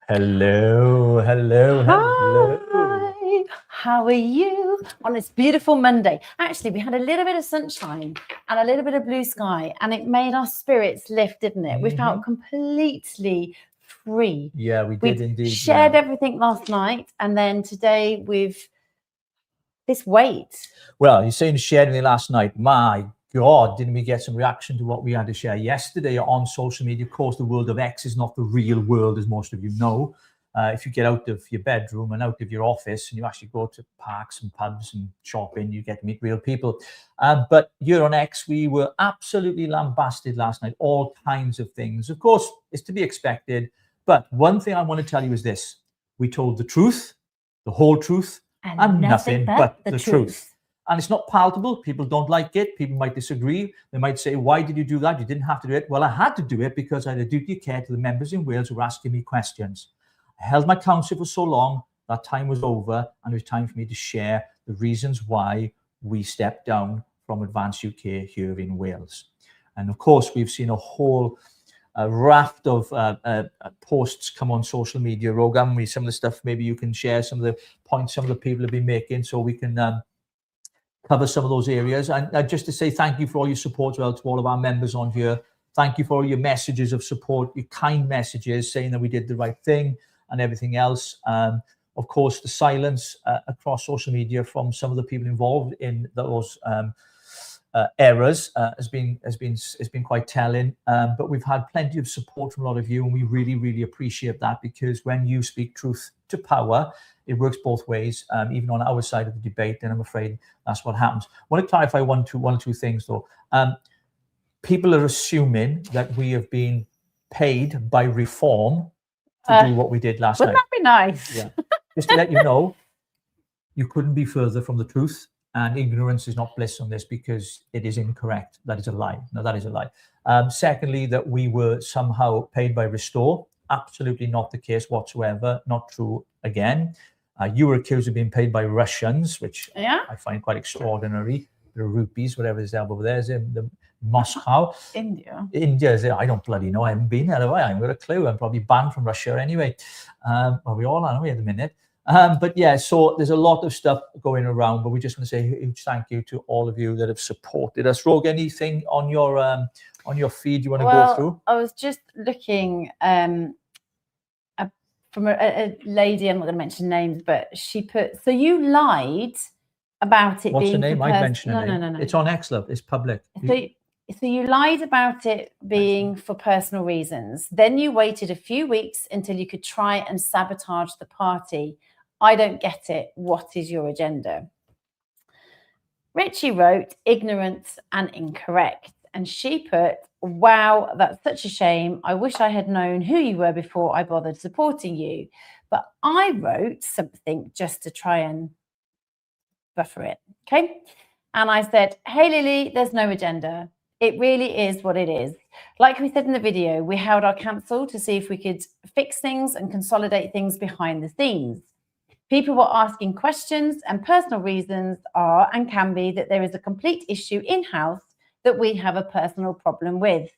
Hello, hello, hello. Hi, how are you on this beautiful Monday? Actually, we had a little bit of sunshine and a little bit of blue sky, and it made our spirits lift, didn't it? We felt completely free. Yeah, we did indeed. Shared everything last night, and then today with this weight. Well, you're saying shared anything last night. My God, didn't we get some reaction to what we had to share yesterday on social media? Of course, the world of X is not the real world, as most of you know. If you get out of your bedroom and out of your office and you actually go to parks and pubs and shopping, you get to meet real people. But here on X, we were absolutely lambasted last night, all kinds of things. Of course, it's to be expected. But one thing I want to tell you is this. We told the truth, the whole truth, and nothing but the truth. And it's not palatable. People don't like it. People might disagree. They might say, why did you do that? You didn't have to do it. Well, I had to do it because I had a duty of care to the members in Wales who were asking me questions. I held my counsel for so long, that time was over, and it was time for me to share the reasons why we stepped down from Advance UK here in Wales. And of course, we've seen a whole raft of posts come on social media. Rogan, some of the stuff, maybe you can share some of the points some of the people have been making so we can cover some of those areas. And just to say thank you for all your support as well to all of our members on here. Thank you for all your messages of support, your kind messages saying that we did the right thing and everything else. Of course, the silence across social media from some of the people involved in those errors has been quite telling. But we've had plenty of support from a lot of you, and we really, really appreciate that, because when you speak truth to power, it works both ways, even on our side of the debate, and I'm afraid that's what happens. I want to clarify one or two things, though. People are assuming that we have been paid by Reform to do what we did last night. Wouldn't that be nice? Yeah. Just to let you know, you couldn't be further from the truth, and ignorance is not bliss on this, because it is incorrect. That is a lie. No, that is a lie. Secondly, that we were somehow paid by Restore. Absolutely not the case whatsoever. Not true again. You were accused of being paid by Russians, which I find quite extraordinary. The rupees, whatever is over there, is in the Moscow. India. I don't bloody know. I haven't been there, have I? I haven't got a clue. I'm probably banned from Russia anyway. Well, we all are, at the minute. But yeah, so there's a lot of stuff going around, but we just want to say a huge thank you to all of you that have supported us. Rogue, anything on your feed you want to go through? I was just looking from a lady, I'm not going to mention names, but she put, so you lied about it. What's being the name? I mentioned it. No. It's on X, love. It's public. So you lied about it being for personal reasons. Then you waited a few weeks until you could try and sabotage the party. I don't get it. What is your agenda? Richie wrote ignorant and incorrect. And she put, wow, that's such a shame. I wish I had known who you were before I bothered supporting you. But I wrote something just to try and buffer it. Okay. And I said, hey, Lily, there's no agenda. It really is what it is. Like we said in the video, we held our council to see if we could fix things and consolidate things behind the scenes. People were asking questions, and personal reasons are and can be that there is a complete issue in-house that we have a personal problem with.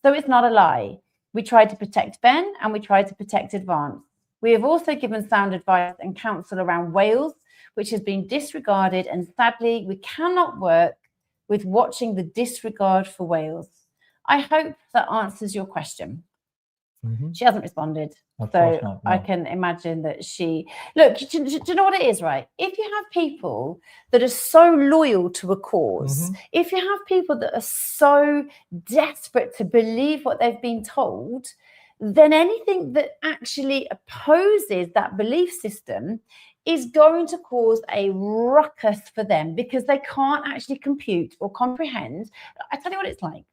So it's not a lie. We tried to protect Ben and we tried to protect Advance. We have also given sound advice and counsel around Wales, which has been disregarded, and sadly, we cannot work with watching the disregard for Wales. I hope that answers your question. She hasn't responded. So no. I can imagine that she... Look, do you know what it is, right? If you have people that are so loyal to a cause, if you have people that are so desperate to believe what they've been told, then anything that actually opposes that belief system is going to cause a ruckus for them, because they can't actually compute or comprehend. I tell you what it's like.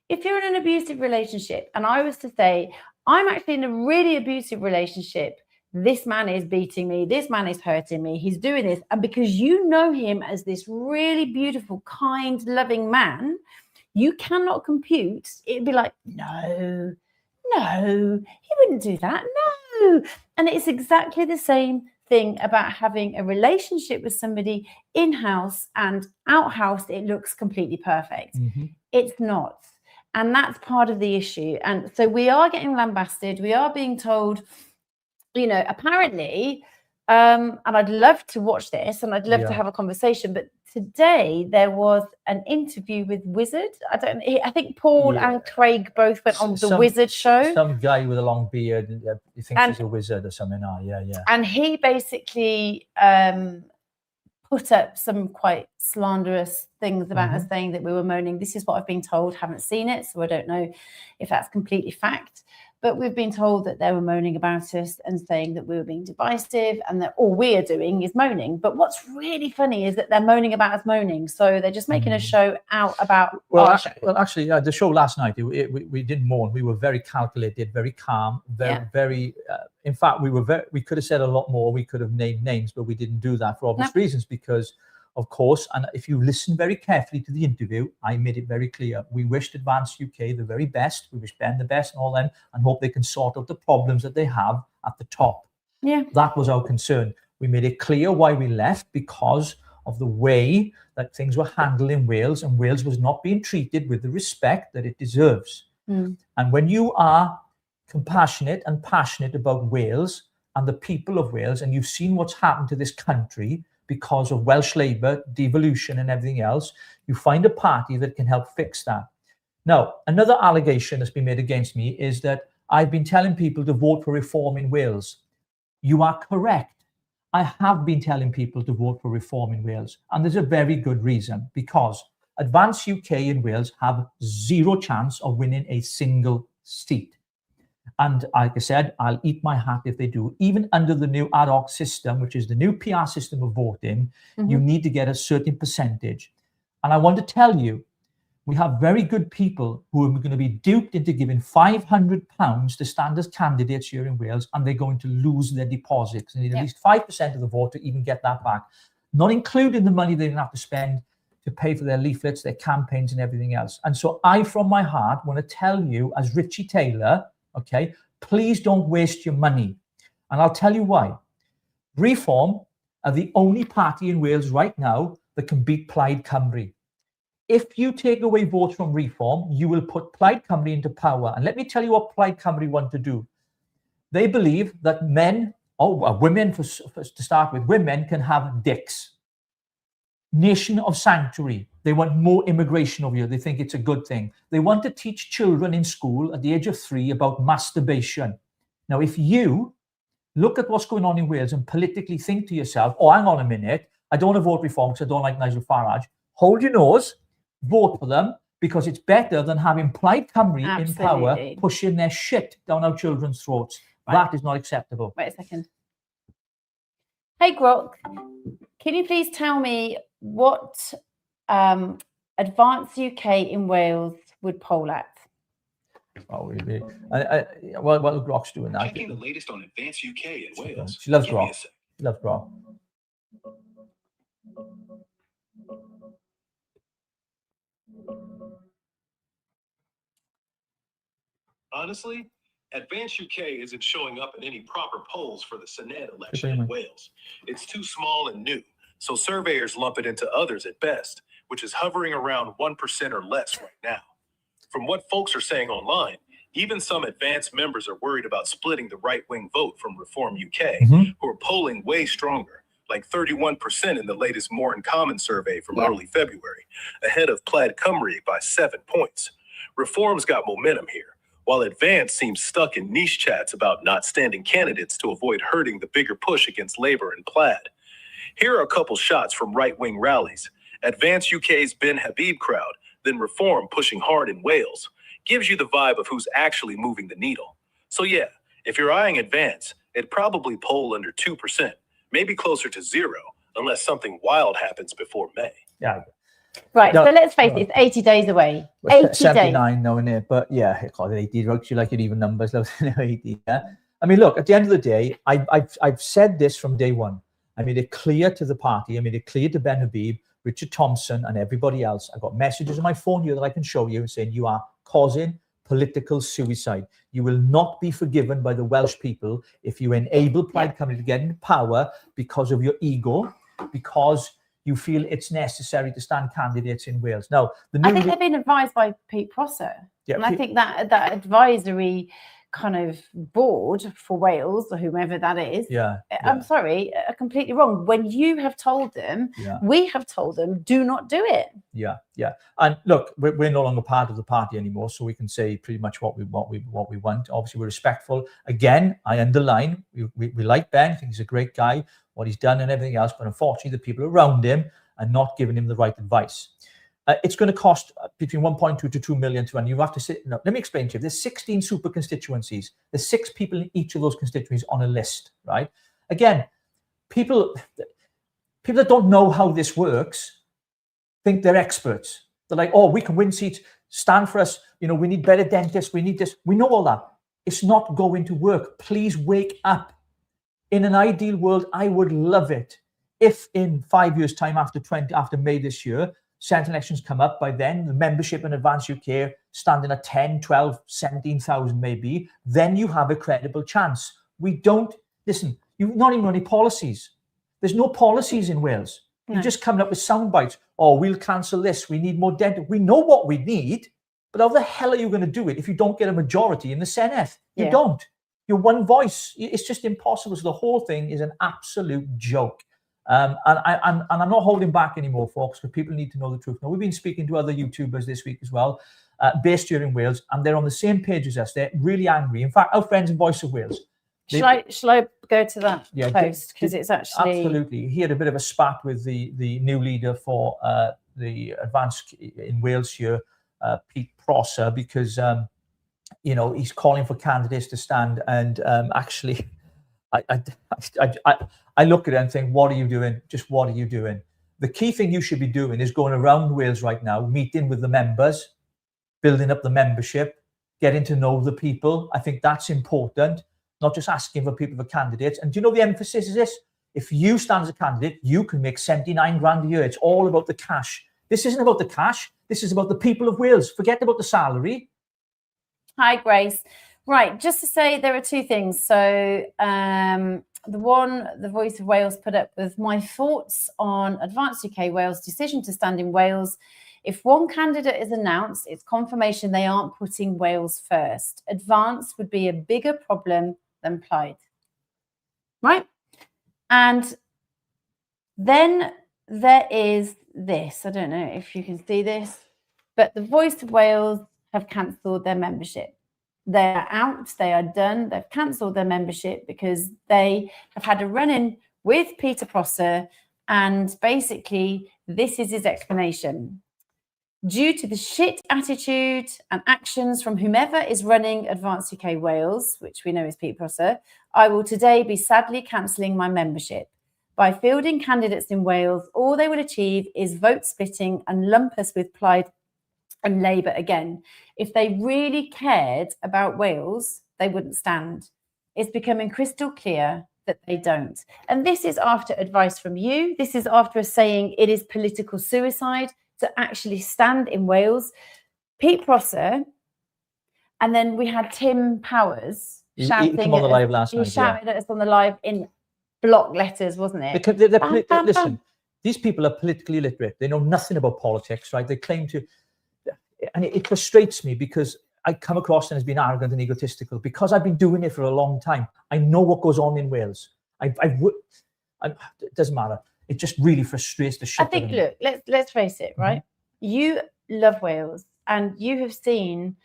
If you're in an abusive relationship and I was to say, I'm actually in a really abusive relationship, this man is beating me, this man is hurting me, he's doing this, and because you know him as this really beautiful, kind, loving man, you cannot compute. It'd be like, no, he wouldn't do that, no. And it's exactly the same thing about having a relationship with somebody in-house and out-house. It looks completely perfect. It's not. And that's part of the issue. And so we are getting lambasted. We are being told you know, apparently, and I'd love to watch this and I'd love to have a conversation, but today there was an interview with Wizard. I think Paul and Craig both went on the Wizard show. Some guy with a long beard, he thinks he's a wizard or something. And he basically put up some quite slanderous things about us, saying that we were moaning. This is what I've been told, haven't seen it, so I don't know if that's completely fact. But we've been told that they were moaning about us and saying that we were being divisive and that all we are doing is moaning. But what's really funny is that they're moaning about us moaning. So they're just making a show out about our show. Well, actually, the show last night, we didn't moan. We were very calculated, very calm, very in fact, we could have said a lot more. We could have named names, but we didn't do that for obvious reasons because, of course, and if you listen very carefully to the interview, I made it very clear. We wished Advance UK the very best. We wish Ben the best and all them, and hope they can sort out the problems that they have at the top. Yeah. That was our concern. We made it clear why we left, because of the way that things were handled in Wales, and Wales was not being treated with the respect that it deserves. And when you are compassionate and passionate about Wales and the people of Wales, and you've seen what's happened to this country because of Welsh Labour, devolution and everything else, you find a party that can help fix that. Now, another allegation that's been made against me is that I've been telling people to vote for reform in Wales. You are correct. I have been telling people to vote for reform in Wales. And there's a very good reason, because Advance UK in Wales have zero chance of winning a single seat. And like I said, I'll eat my hat if they do. Even under the new ad hoc system, which is the new PR system of voting, you need to get a certain percentage. And I want to tell you, we have very good people who are going to be duped into giving £500 to stand as candidates here in Wales, and they're going to lose their deposits. They need at least 5% of the vote to even get that back, not including the money they're going to have to spend to pay for their leaflets, their campaigns and everything else. And so I, from my heart, want to tell you, as Richie Taylor, okay, please don't waste your money. And I'll tell you why. Reform are the only party in Wales right now that can beat Plaid Cymru. If you take away votes from Reform, you will put Plaid Cymru into power. And let me tell you what Plaid Cymru want to do. They believe that women, to start with, women can have dicks. Nation of sanctuary. They want more immigration over here. They think it's a good thing. They want to teach children in school at the age of 3 about masturbation. Now, if you look at what's going on in Wales and politically think to yourself, oh, hang on a minute, I don't want to vote Reform because I don't like Nigel Farage. Hold your nose, vote for them, because it's better than having Plaid Cymru in power pushing their shit down our children's throats. That is not acceptable. Wait a second. Hey, Grok, can you please tell me what Advance UK in Wales would poll at? Oh, really? Well, Grok's doing that. Checking the latest on Advance UK in Wales. She loves Grok. She loves Grok. Honestly, Advance UK isn't showing up in any proper polls for the Senedd election in Wales. It's too small and new, so surveyors lump it into others at best, which is hovering around 1% or less right now. From what folks are saying online, even some Advance members are worried about splitting the right-wing vote from Reform UK, who are polling way stronger, like 31% in the latest More in Common survey from early February, ahead of Plaid Cymru by 7 points. Reform's got momentum here, while Advance seems stuck in niche chats about not standing candidates to avoid hurting the bigger push against Labour and Plaid. Here are a couple shots from right-wing rallies. Advance UK's Ben Habib crowd, then Reform pushing hard in Wales, gives you the vibe of who's actually moving the needle. So yeah, if you're eyeing Advance, it'd probably poll under 2%, maybe closer to 0, unless something wild happens before May. Yeah. Right, so let's face it, it's 80 days away. 80 79 days. now in it, but yeah, 80 drugs, you like it even numbers, 80. Yeah? I mean, look, at the end of the day, I've said this from day one. I made it clear to the party, I made it clear to Ben Habib, Richard Thompson, and everybody else. I've got messages on my phone here that I can show you saying you are causing political suicide. You will not be forgiven by the Welsh people if you enable Plaid Cymru to get into power because of your ego, because you feel it's necessary to stand candidates in Wales. Now, I think they've been advised by Pete Prosser. And I think that advisory kind of board for Wales or whomever that is, I'm sorry, are completely wrong. When you have told them, we have told them, do not do it. And look, we're no longer part of the party anymore, so we can say pretty much what we want. Obviously, we're respectful. Again, I underline, we like Ben. I think he's a great guy, what he's done and everything else. But unfortunately, the people around him are not giving him the right advice. It's going to cost between 1.2 to 2 million to run. You have to sit. No, let me explain to you. There's 16 super constituencies. There's 6 people in each of those constituencies on a list, right? Again, people that don't know how this works think they're experts. They're like, oh, we can win seats, stand for us. You know, we need better dentists. We need this. We know all that. It's not going to work. Please wake up. In an ideal world, I would love it if in 5 years' time, after May this year, Senate elections come up. By then, the membership in Advance UK standing at 10, 12, 17,000 maybe. Then you have a credible chance. We don't, listen, you've not even any policies. There's no policies in Wales. You're just coming up with sound bites. Oh, we'll cancel this. We need more dentists. We know what we need, but how the hell are you going to do it if you don't get a majority in the Senate? You don't. You're one voice. It's just impossible. So the whole thing is an absolute joke. And I'm not holding back anymore, folks, because people need to know the truth. Now, we've been speaking to other YouTubers this week as well, based here in Wales, and they're on the same page as us. They're really angry. In fact, our friends in Voice of Wales. Shall I go to that post? Because it's actually... Absolutely. He had a bit of a spat with the new leader for the Advance in Wales here, Pete Prosser, because, you know, he's calling for candidates to stand and actually... I look at it and think, what are you doing? Just what are you doing? The key thing you should be doing is going around Wales right now, meeting with the members, building up the membership, getting to know the people. I think that's important, not just asking for people for candidates. And do you know the emphasis is this? If you stand as a candidate, you can make 79 grand a year. It's all about the cash. This isn't about the cash. This is about the people of Wales. Forget about the salary. Hi, Grace. Right, just to say there are 2 things. So the one, the Voice of Wales put up with my thoughts on Advance UK Wales' decision to stand in Wales. If one candidate is announced, it's confirmation they aren't putting Wales first. Advance would be a bigger problem than Plaid. Right? And then there is this. I don't know if you can see this, but the Voice of Wales have cancelled their membership. They're out, they are done, they've cancelled their membership because they have had a run-in with Peter Prosser, and basically this is his explanation. Due to the shit attitude and actions from whomever is running Advance UK Wales, which we know is Pete Prosser, I will today be sadly cancelling my membership. By fielding candidates in Wales, all they will achieve is vote splitting and lump us with Plaid and Labour again. If they really cared about Wales, they wouldn't stand. It's becoming crystal clear that they don't. And this is after advice from you. This is after us saying it is political suicide to actually stand in Wales. Pete Prosser, and then we had Tim Powers shouting. He came on the live last night. He shouted at us on the live in block letters, wasn't it? Because listen, these people are politically illiterate. They know nothing about politics, right? They claim to... And it frustrates me because I come across them as being arrogant and egotistical because I've been doing it for a long time. I know what goes on in Wales. It doesn't matter. It just really frustrates the shit. I think, look, let's face it, right? You love Wales and you have seen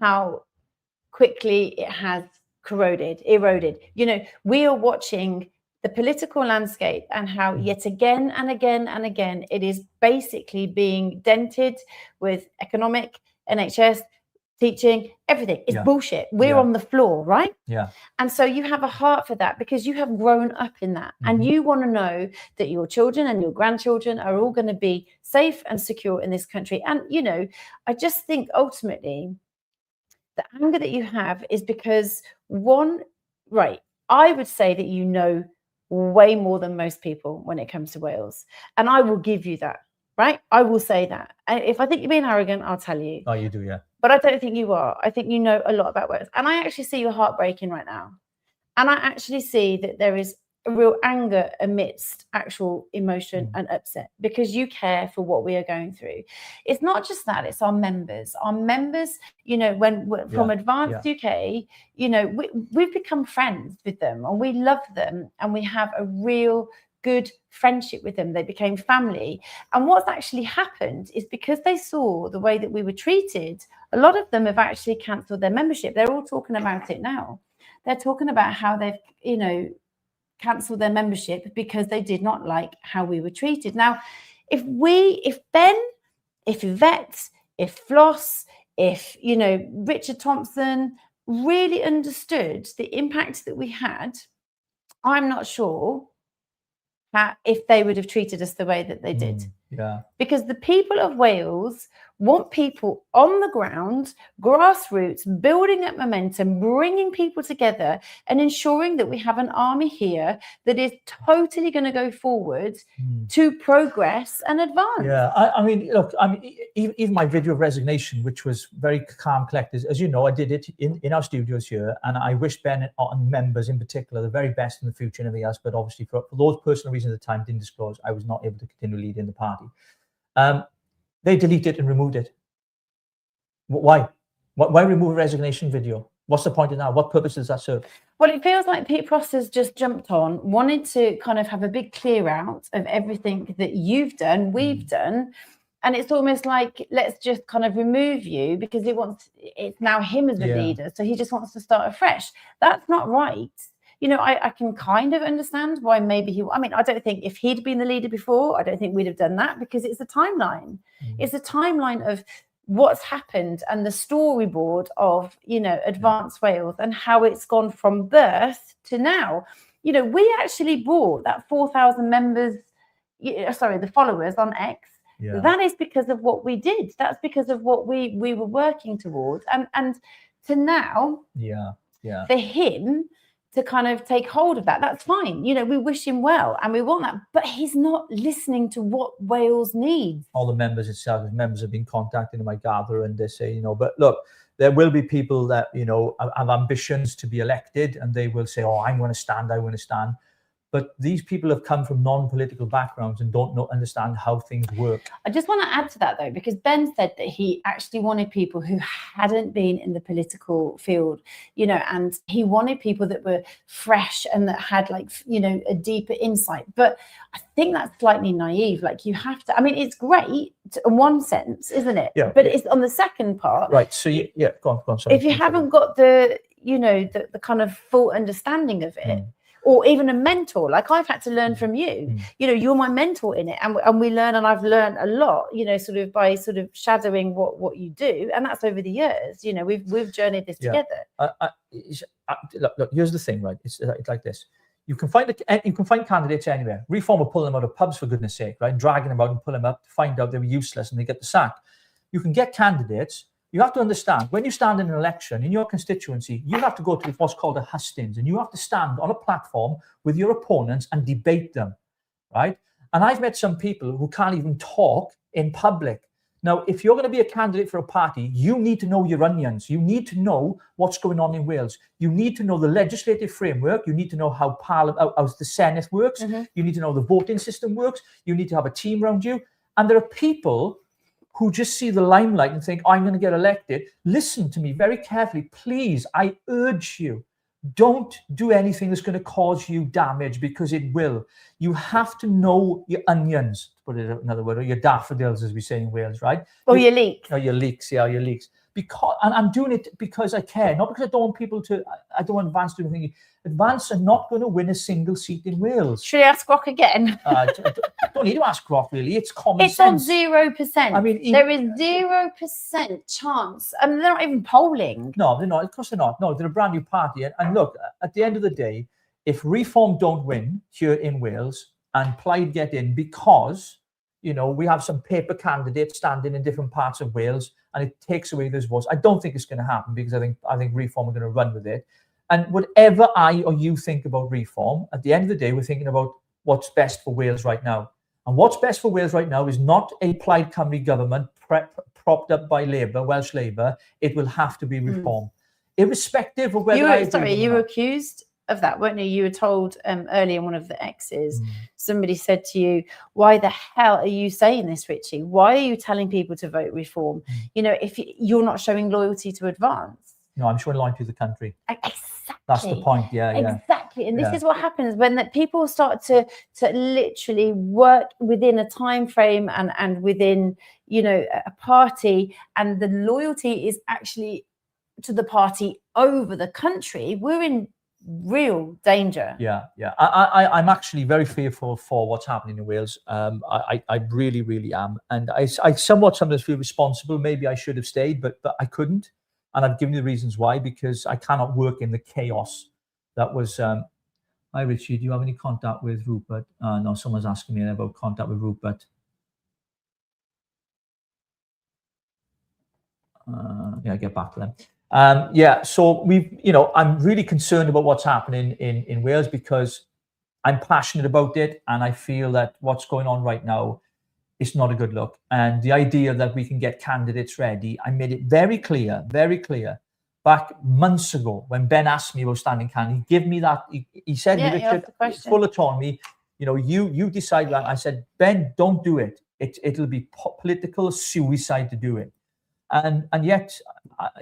how quickly it has eroded. You know, we are watching the political landscape and how yet again and again and again it is basically being dented with economic, NHS, teaching, everything. It's bullshit. We're on the floor, right? Yeah. And so you have a heart for that because you have grown up in that and you want to know that your children and your grandchildren are all going to be safe and secure in this country. And, you know, I just think ultimately the anger that you have is because I would say that you know way more than most people when it comes to Wales. And I will give you that, right? I will say that. And if I think you're being arrogant, I'll tell you. Oh, you do, yeah. But I don't think you are. I think you know a lot about Wales. And I actually see your heart breaking right now. And I actually see that there is a real anger amidst actual emotion and upset, because you care for what we are going through. It's not just that, it's our members. Our members, you know, when we're from Advanced UK, you know, we've become friends with them and we love them and we have a real good friendship with them. They became family. And what's actually happened is because they saw the way that we were treated, a lot of them have actually cancelled their membership. They're all talking about it now. They're talking about how they've, you know, cancelled their membership because they did not like how we were treated. Now, if Ben, if Yvette, if Floss, if, you know, Richard Thompson really understood the impact that we had, I'm not sure if they would have treated us the way that they did. Because the people of Wales want people on the ground, grassroots, building up momentum, bringing people together and ensuring that we have an army here that is totally going to go forward to progress and advance. I mean, look, I mean, even my video of resignation, which was very calm, collected, as you know, I did it in our studios here, and I wish Ben and members in particular the very best in the future and everything else, but obviously for those personal reasons at the time didn't disclose, I was not able to continue leading the party. They deleted it and removed it. Why? Why remove a resignation video? What's the point of that? What purpose does that serve? Well, it feels like Pete Prosser's just jumped on, wanted to kind of have a big clear out of everything that you've done, we've done. And it's almost like, let's just kind of remove you because it's now him as a leader. So he just wants to start afresh. That's not right. You know, I can kind of understand why maybe I mean, I don't think if he'd been the leader before, I don't think we'd have done that, because it's a timeline. It's a timeline of what's happened and the storyboard of, you know, Advanced Wales and how it's gone from birth to now. You know, we actually brought that 4,000 members, the followers on X. That is because of what we did. That's because of what we were working towards. And to now, for him to kind of take hold of that, that's fine. You know, we wish him well and we want that, but he's not listening to what Wales needs. All the members itself, members have been contacted, I gather, and they say, you know, but look, there will be people that, you know, have ambitions to be elected and they will say, oh, I'm going to stand, I want to stand. But these people have come from non-political backgrounds and don't understand how things work. I just want to add to that, though, because Ben said that he actually wanted people who hadn't been in the political field, you know, and he wanted people that were fresh and that had, like, you know, a deeper insight. But I think that's slightly naive. Like, you have to, I mean, it's great in one sense, isn't it? But it's on the second part. Right. So, go on. Sorry. If you haven't got the, you know, the kind of full understanding of it, or even a mentor, like I've had to learn from you. You know, you're my mentor in it, and we learn, and I've learned a lot, you know, sort of by sort of shadowing what you do, and that's over the years. You know, we've journeyed this together. Look, here's the thing, right? It's like this. You can find candidates anywhere. Reform will pull them out of pubs, for goodness sake, right? Dragging them out and pull them up to find out they were useless and they get the sack. You can get candidates. You have to understand, when you stand in an election in your constituency, you have to go to what's called a hustings, and you have to stand on a platform with your opponents and debate them, right? And I've met some people who can't even talk in public. Now, if you're going to be a candidate for a party, you need to know your onions. You need to know what's going on in Wales. You need to know the legislative framework. You need to know how the Senate works. You need to know the voting system works. You need to have a team around you. And there are people who just see the limelight and think, I'm going to get elected. Listen to me very carefully. Please, I urge you, don't do anything that's going to cause you damage, because it will. You have to know your onions, to put it in another word, or your daffodils, as we say in Wales, right? Or your leeks. Or your leeks, your leeks. Because, and I'm doing it because I care, not because I don't want people to, I don't want Advance to do anything. Advance are not going to win a single seat in Wales. Should I ask Rock again? Don't need to ask Rock, really. It's common sense. It's on 0%. I mean, there is 0% chance. I mean, they're not even polling. No, they're not. Of course they're not. No, they're a brand new party. And look, at the end of the day, if Reform don't win here in Wales and Plaid get in because, you know, we have some paper candidates standing in different parts of Wales and it takes away those votes, I don't think it's going to happen, because I think Reform are going to run with it. And whatever I or you think about Reform, at the end of the day, we're thinking about what's best for Wales right now. And what's best for Wales right now is not a Plaid Cymru government propped up by Labour, Welsh Labour. It will have to be Reform. Irrespective of whether you were accused of that, weren't you? You were told earlier in one of the X's, somebody said to you, why the hell are you saying this, Richie? Why are you telling people to vote reform? You know, if you're not showing loyalty to Advance. No, I'm showing loyalty to the country. Exactly. That's the point. Yeah, exactly. And this is what happens when that people start to literally work within a time frame and within, you know, a party, and the loyalty is actually to the party over the country. We're in real danger. Yeah. I'm actually very fearful for what's happening in Wales. I really am, and I somewhat sometimes feel responsible. Maybe I should have stayed, but I couldn't. And I've given you the reasons why, because I cannot work in the chaos that was. Hi, Richie, do you have any contact with Rupert? No, someone's asking me about contact with Rupert. Yeah, get back to them. Yeah, so I'm really concerned about what's happening in Wales, because I'm passionate about it, and I feel that what's going on right now is not a good look. And the idea that we can get candidates ready, I made it very clear back months ago when Ben asked me about standing candidate. He gave me that. He said, Richard, full autonomy. You know, you decide that. I said, Ben, don't do it. It'll be political suicide to do it. And yet,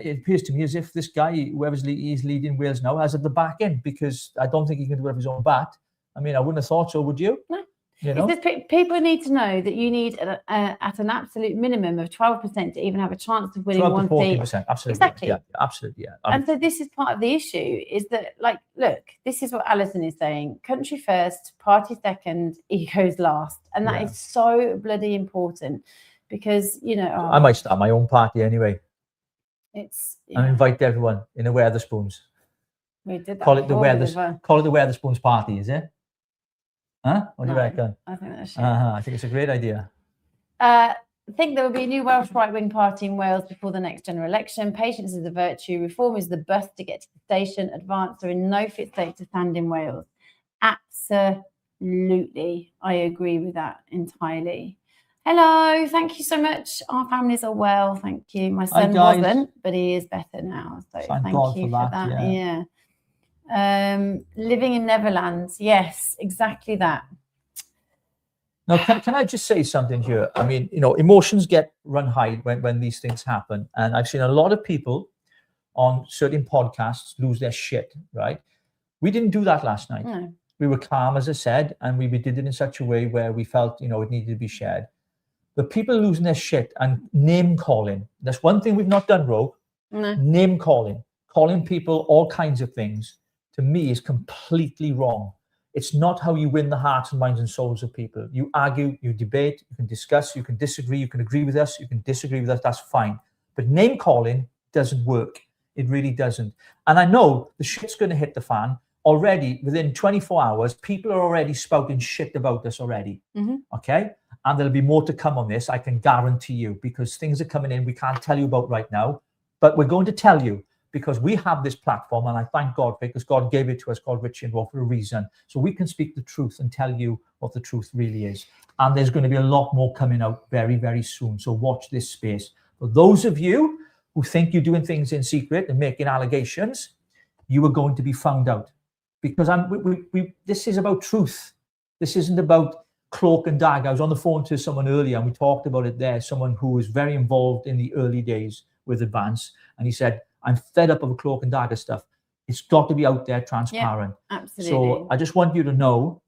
it appears to me as if this guy, whoever's he's leading Wales now, has at the back end, because I don't think he can do it with his own bat. I mean, I wouldn't have thought so, would you? No. You know? People need to know that you need at an absolute minimum of 12% to even have a chance of winning 1 seat. 40%, absolutely. Exactly. Yeah, absolutely. Yeah. And so this is part of the issue, is that, like, look, this is what Alison is saying: country first, party second, egos last, and that is so bloody important, because I might start my own party anyway. It's and invite everyone in a Wetherspoons. We did that. Call it the Wetherspoons party, is it? Huh? What do you reckon? I think that's shit. I think it's a great idea. I think there will be a new Welsh right-wing party in Wales before the next general election. Patience is a virtue. Reform is the bus to get to the station. Advance are in no fit state to stand in Wales. Absolutely. I agree with that entirely. Hello. Thank you so much. Our families are well. Thank you. My son wasn't, but he is better now. So thank you for that. Yeah. Living in Netherlands. Yes, exactly that. Now, can I just say something here? I mean, emotions get run high when these things happen. And I've seen a lot of people on certain podcasts lose their shit, right? We didn't do that last night. No. We were calm, as I said, and we did it in such a way where we felt, it needed to be shared. The people losing their shit and name calling. That's one thing we've not done, Rogue. No. Name calling people all kinds of things, to me, is completely wrong. It's not how you win the hearts and minds and souls of people. You argue, you debate, you can discuss, you can disagree, you can agree with us, you can disagree with us, that's fine. But name calling doesn't work. It really doesn't. And I know the shit's going to hit the fan. Already, within 24 hours, people are already spouting shit about us already. Okay? And there'll be more to come on this, I can guarantee you, because things are coming in we can't tell you about right now. But we're going to tell you, because we have this platform, and I thank God, because God gave it to us, called Richie and Rob, for a reason. So we can speak the truth and tell you what the truth really is. And there's going to be a lot more coming out very, very soon. So watch this space. For those of you who think you're doing things in secret and making allegations, you are going to be found out. Because this is about truth. This isn't about cloak and dagger. I was on the phone to someone earlier, and we talked about it there, someone who was very involved in the early days with Advance. And he said, I'm fed up of the cloak and dagger stuff. It's got to be out there, transparent. Yeah, absolutely. So I just want you to know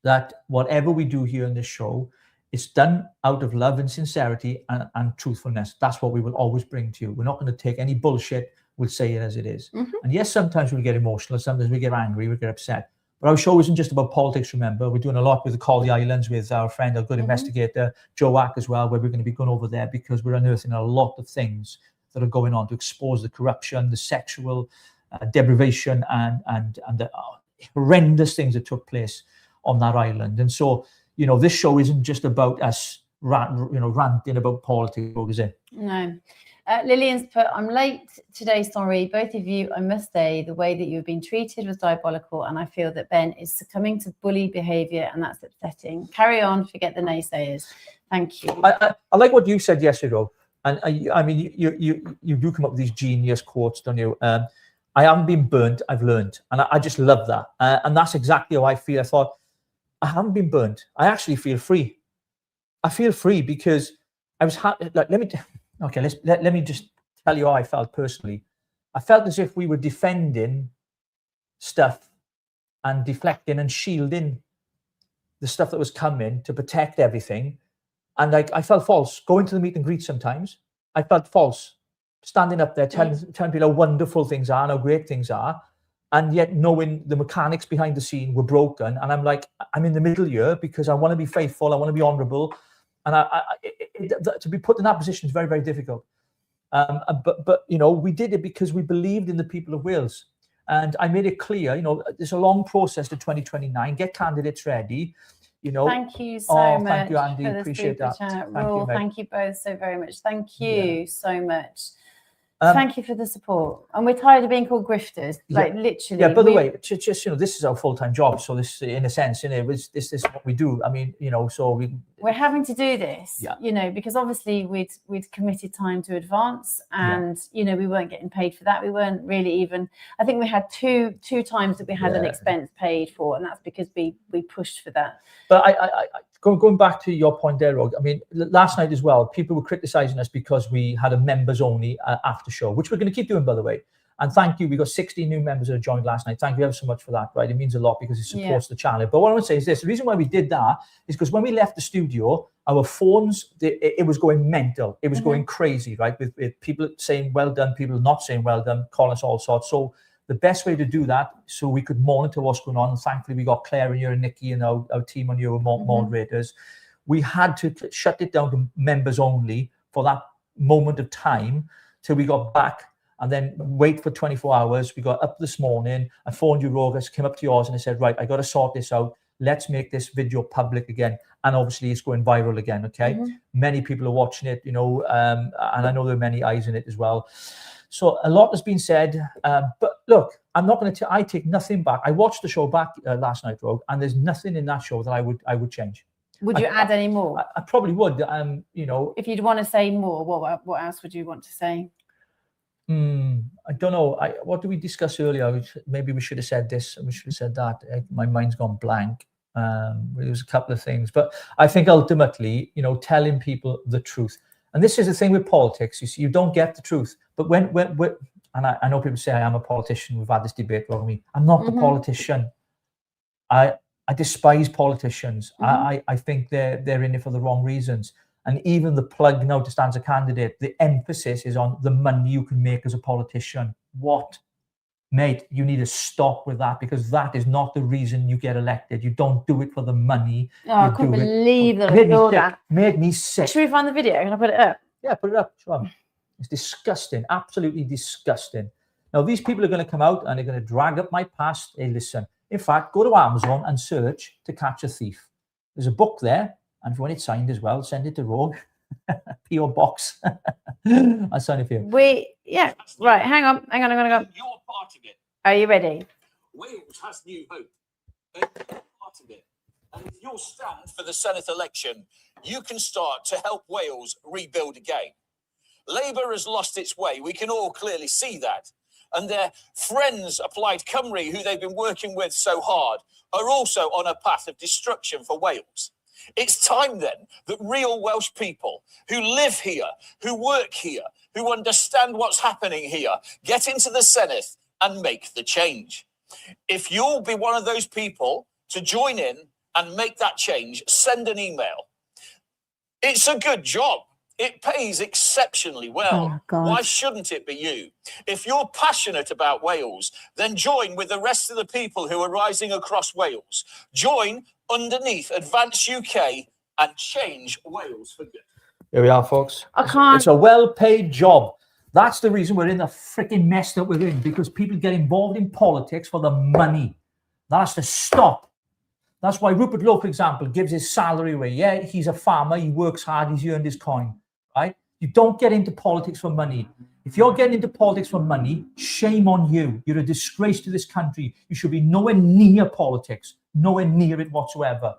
that whatever we do here in this show is done out of love and sincerity and truthfulness. That's what we will always bring to you. We're not going to take any bullshit. We'll say it as it is. And yes, sometimes we'll get emotional. Sometimes we get angry. We get upset. But our show isn't just about politics, remember. We're doing a lot with the Call the Islands with our friend, our good investigator, Joe Ack, as well, where we're going to be going over there because we're unearthing a lot of things that are going on to expose the corruption, the sexual deprivation, and the horrendous things that took place on that island. And so, this show isn't just about us ranting about politics, is it? No. Lillian's put, I'm late today, sorry. Both of you, I must say, the way that you've been treated was diabolical, and I feel that Ben is succumbing to bully behaviour, and that's upsetting. Carry on, forget the naysayers. Thank you. I like what you said yesterday, Rob. And I mean, you do come up with these genius quotes, don't you? I I haven't been burnt, I've learned. And I just love that. And that's exactly how I feel. I thought, I haven't been burnt. I actually feel free. I feel free because I was happy. Like, let me just tell you how I felt personally. I felt as if we were defending stuff and deflecting and shielding the stuff that was coming to protect everything. And like, I felt false going to the meet and greet sometimes. I felt false standing up there telling people how wonderful things are and how great things are. And yet knowing the mechanics behind the scene were broken. And I'm like, I'm in the middle here because I want to be faithful. I want to be honorable. And to be put in that position is very, very difficult. But you know, we did it because we believed in the people of Wales. And I made it clear, you know, there's a long process to 2029. Get candidates ready. You know. Thank you so much. Thank you, Andy. For Appreciate that. Thank you both so very much. Thank you so much. Thank you for the support. And we're tired of being called grifters, like literally. Yeah, by the way, just you know, this is our full-time job. So this, in a sense, you know, this is what we do. I mean, you know, so we're having to do this, you know, because obviously we'd committed time to advance, and you know, we weren't getting paid for that. We weren't really even. I think we had two times that we had an expense paid for, and that's because we pushed for that. But I going back to your point there, Rog, I mean, last night as well, people were criticising us because we had a members-only after show, which we're going to keep doing, by the way. And thank you. We got 16 new members that joined last night. Thank you ever so much for that, right? It means a lot because it supports the channel. But what I want to say is this. The reason why we did that is because when we left the studio, our phones, it was going mental. It was going crazy, right? With people saying well done, people not saying well done, calling us all sorts. So the best way to do that, so we could monitor what's going on, and thankfully we got Claire and here and Nikki and our team on here, moderators. We had to shut it down to members only for that moment of time till we got back, and then wait for 24 hours. We got up this morning, I phoned you, Rogus, came up to yours, and I said, right, I got to sort this out. Let's make this video public again. And obviously it's going viral again, okay? Many people are watching it, you know, and I know there are many eyes in it as well. So a lot has been said, but look, I'm not going to. I take nothing back. I watched the show back last night, Rogue, and there's nothing in that show that I would change. Would you add any more? I probably would. You know, if you'd want to say more, what else would you want to say? I don't know. What did we discuss earlier? Maybe we should have said this and we should have said that. My mind's gone blank. There was a couple of things, but I think ultimately, you know, telling people the truth. And this is the thing with politics. You see, you don't get the truth. But when and I know people say I am a politician. We've had this debate about me. I'm not the politician. I despise politicians. I think they're in it for the wrong reasons. And even the plug now to stand as a candidate, the emphasis is on the money you can make as a politician. What? Mate, you need to stop with that, because that is not the reason you get elected. You don't do it for the money. Oh, I couldn't believe that I saw that. Made me sick. Should we find the video? Can I put it up? Yeah, put it up. Sure. It's disgusting. Absolutely disgusting. Now, these people are going to come out and they're going to drag up my past. Hey, listen. In fact, go to Amazon and search To Catch a Thief. There's a book there. And if you want it signed as well, send it to Rogue. P.O. Box. I'll sign it for you. Yeah, right. Hang on. You're part of it. Are you ready? Wales has new hope. You're part of it. And if you'll stand for the Senate election, you can start to help Wales rebuild again. Labour has lost its way. We can all clearly see that. And their friends, Plaid Cymru, who they've been working with so hard, are also on a path of destruction for Wales. It's time then that real Welsh people who live here, who work here, who understand what's happening here, get into the Senate and make the change. If you'll be one of those people to join in and make that change, send an email. It's a good job. It pays exceptionally well. Oh, why shouldn't it be you? If you're passionate about Wales, then join with the rest of the people who are rising across Wales. Join underneath Advance UK and change Wales for good. Here we are, folks. It's a well-paid job. That's the reason we're in the freaking mess that we're in, because people get involved in politics for the money. That has to stop. That's why Rupert Lowe, for example, gives his salary away. Yeah, he's a farmer. He works hard. He's earned his coin, right? You don't get into politics for money. If you're getting into politics for money, shame on you. You're a disgrace to this country. You should be nowhere near politics, nowhere near it whatsoever.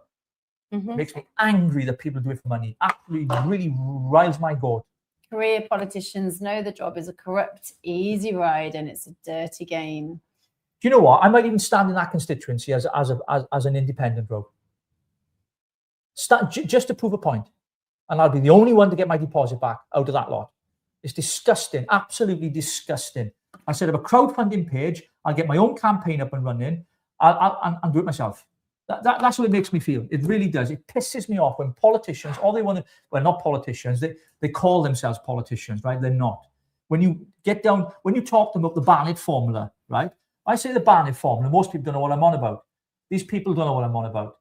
It makes me angry that people do it for money. Absolutely, really riles my goat. career politicians know the job is a corrupt, easy ride and it's a dirty game. Do you know what? I might even stand in that constituency as an independent vote. Just to prove a point. And I'll be the only one to get my deposit back out of that lot. It's disgusting, absolutely disgusting. I set up a crowdfunding page. I'll get my own campaign up and running. I'll do it myself. That's what it makes me feel. It really does. It pisses me off when politicians, all they want to, well, not politicians, they call themselves politicians, right? They're not. When you get down, when you talk to them about the Barnett formula, right? I say the Barnett formula, most people don't know what I'm on about. These people don't know what I'm on about.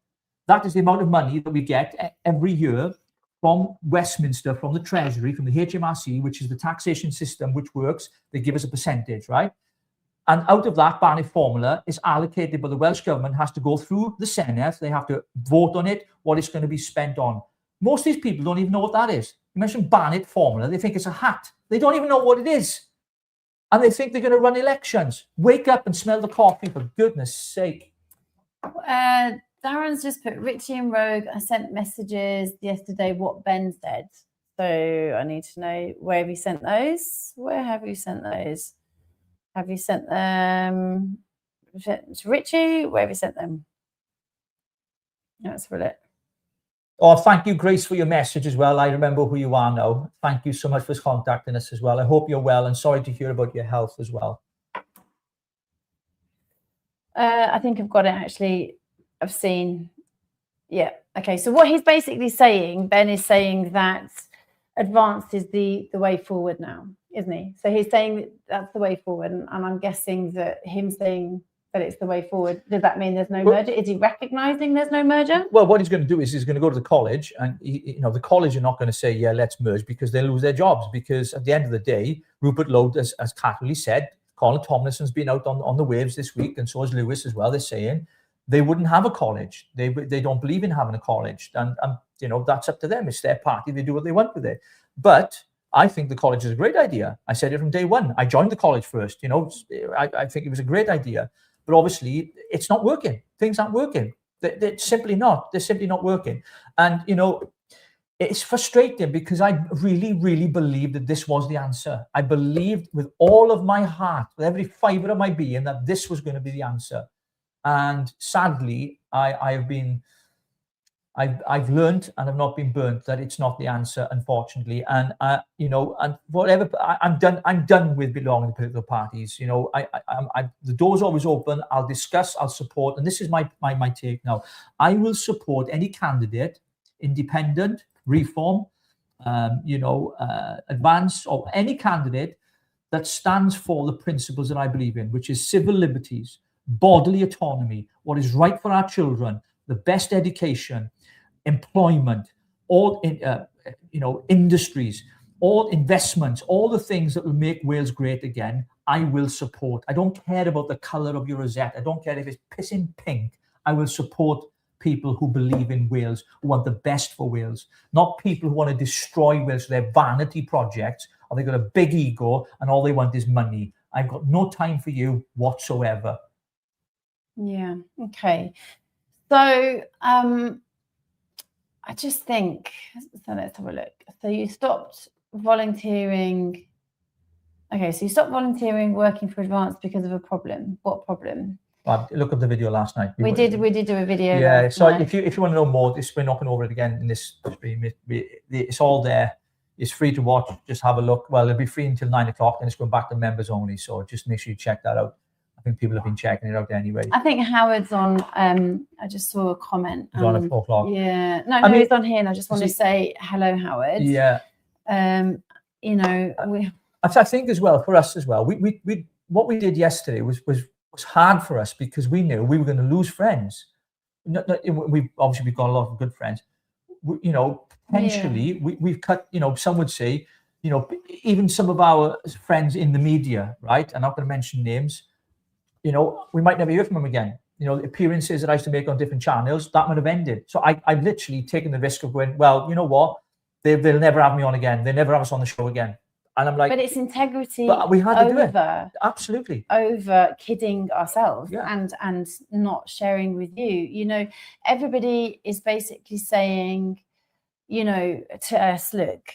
That is the amount of money that we get every year from Westminster, from the Treasury, from the HMRC, which is the taxation system which works. They give us a percentage, right? And out of that, Barnett formula is allocated by the Welsh government, has to go through the Senate. They have to vote on it, what it's going to be spent on. Most of these people don't even know what that is. You mentioned Barnett formula, they think it's a hat. They don't even know what it is. And they think they're going to run elections. Wake up and smell the coffee, for goodness sake. Darren's just put Richie and Rogue. I sent messages yesterday what Ben said. So I need to know, where have you sent those? Where have you sent those? Have you sent them to Richie? Where have you sent them? That's for it. Oh, thank you, Grace, for your message as well. I remember who you are now. Thank you so much for contacting us as well. I hope you're well, and sorry to hear about your health as well. I think I've got it, actually. I've seen. Yeah. Okay. So what he's basically saying, Ben is saying that advanced is the way forward now, isn't he? So he's saying that that's the way forward. And I'm guessing that him saying that it's the way forward, does that mean there's no merger? Is he recognizing there's no merger? Well, what he's going to do is he's going to go to the college, and the college are not going to say, yeah, let's merge, because they'll lose their jobs. Because at the end of the day, Rupert Lowe, as Catherine said, Colin Tomlinson's been out on the waves this week, and so is Lewis as well. They're saying they wouldn't have a college. They don't believe in having a college, and that's up to them. It's their party. They do what they want with it. But I think the college is a great idea. I said it from day one. I joined the college first. I think it was a great idea. But obviously, it's not working. Things aren't working. They're simply not. They're simply not working. And, it's frustrating, because I really, really believed that this was the answer. I believed with all of my heart, with every fibre of my being, that this was going to be the answer. And sadly, I've learned, and I've not been burnt, that it's not the answer, unfortunately. And and whatever, I'm done with belonging to political parties. The door's always open. I'll discuss, I'll support, and this is my take now. I will support any candidate, independent, reform, advance, or any candidate that stands for the principles that I believe in, which is civil liberties, bodily autonomy, what is right for our children, the best education, employment, all industries, all investments, all the things that will make Wales great again. I will support. I don't care about the colour of your rosette. I don't care if it's pissing pink. I will support people who believe in Wales, who want the best for Wales, not people who want to destroy Wales for their vanity projects, or they've got a big ego and all they want is money. I've got no time for you whatsoever. Yeah. Okay. So I just think, so let's have a look. So you stopped volunteering. Okay, so you stopped volunteering working for Advance because of a problem. What problem? Look at the video last night. We did do a video. Yeah, so if you want to know more, we're not going over it again in this stream. It's all there. It's free to watch. Just have a look. Well, it'll be free until 9 o'clock, and it's going back to members only. So just make sure you check that out. I think people have been checking it out anyway. I think Howard's on. I just saw a comment. He's on at 4 o'clock. Yeah. No, he's on here, and I just want to say hello, Howard. Yeah. I think as well, for us as well, we what we did yesterday was hard for us, because we knew we were going to lose friends. We've got a lot of good friends. Potentially we've cut. Some would say, even some of our friends in the media, right? I'm not going to mention names. We might never hear from them again. Appearances that I used to make on different channels, that might have ended. So I've literally taken the risk of going, well, you know what? They'll never have me on again. They'll never have us on the show again. And I'm like, but it's integrity. But we had to do it. Absolutely. Over kidding ourselves, yeah. and not sharing with you. Everybody is basically saying, to us, look,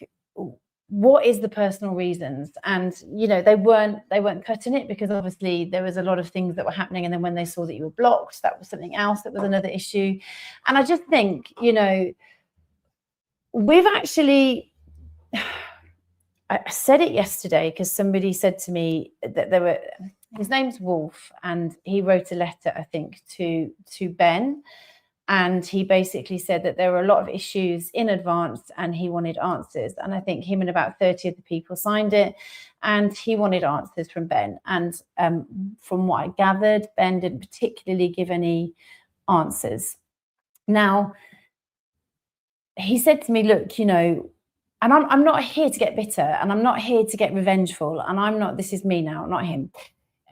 what is the personal reasons? And you know, they weren't cutting it, because obviously there was a lot of things that were happening, and then when they saw that you were blocked, that was something else, that was another issue. And I just think, you know, we've actually, I said it yesterday because somebody said to me that his name's Wolf, and he wrote a letter, I think, to Ben. And he basically said that there were a lot of issues in advance and he wanted answers. And I think him and about 30 of the people signed it, and he wanted answers from Ben. And from what I gathered, Ben didn't particularly give any answers. Now, he said to me, look, you know, and I'm not here to get bitter, and I'm not here to get revengeful, and I'm not, this is me now, not him.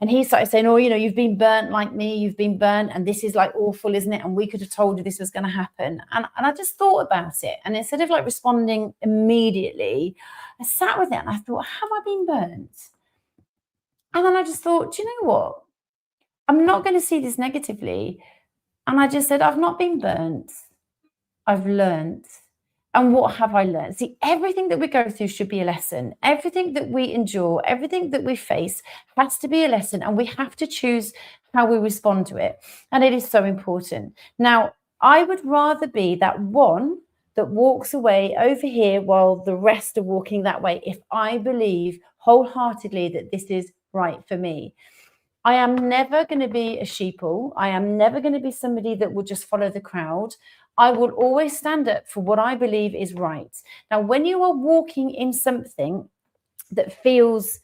And he started saying, oh, you know, you've been burnt like me, you've been burnt, and this is like awful, isn't it? And we could have told you this was going to happen. And I just thought about it. And instead of like responding immediately, I sat with it and I thought, have I been burnt? And then I just thought, do you know what? I'm not going to see this negatively. And I just said, I've not been burnt. I've learned. And what have I learned? See, everything that we go through should be a lesson. Everything that we endure, everything that we face has to be a lesson, and we have to choose how we respond to it. And it is so important. Now, I would rather be that one that walks away over here while the rest are walking that way, if I believe wholeheartedly that this is right for me. I am never going to be a sheeple. I am never going to be somebody that will just follow the crowd. I will always stand up for what I believe is right. Now, when you are walking in something that feels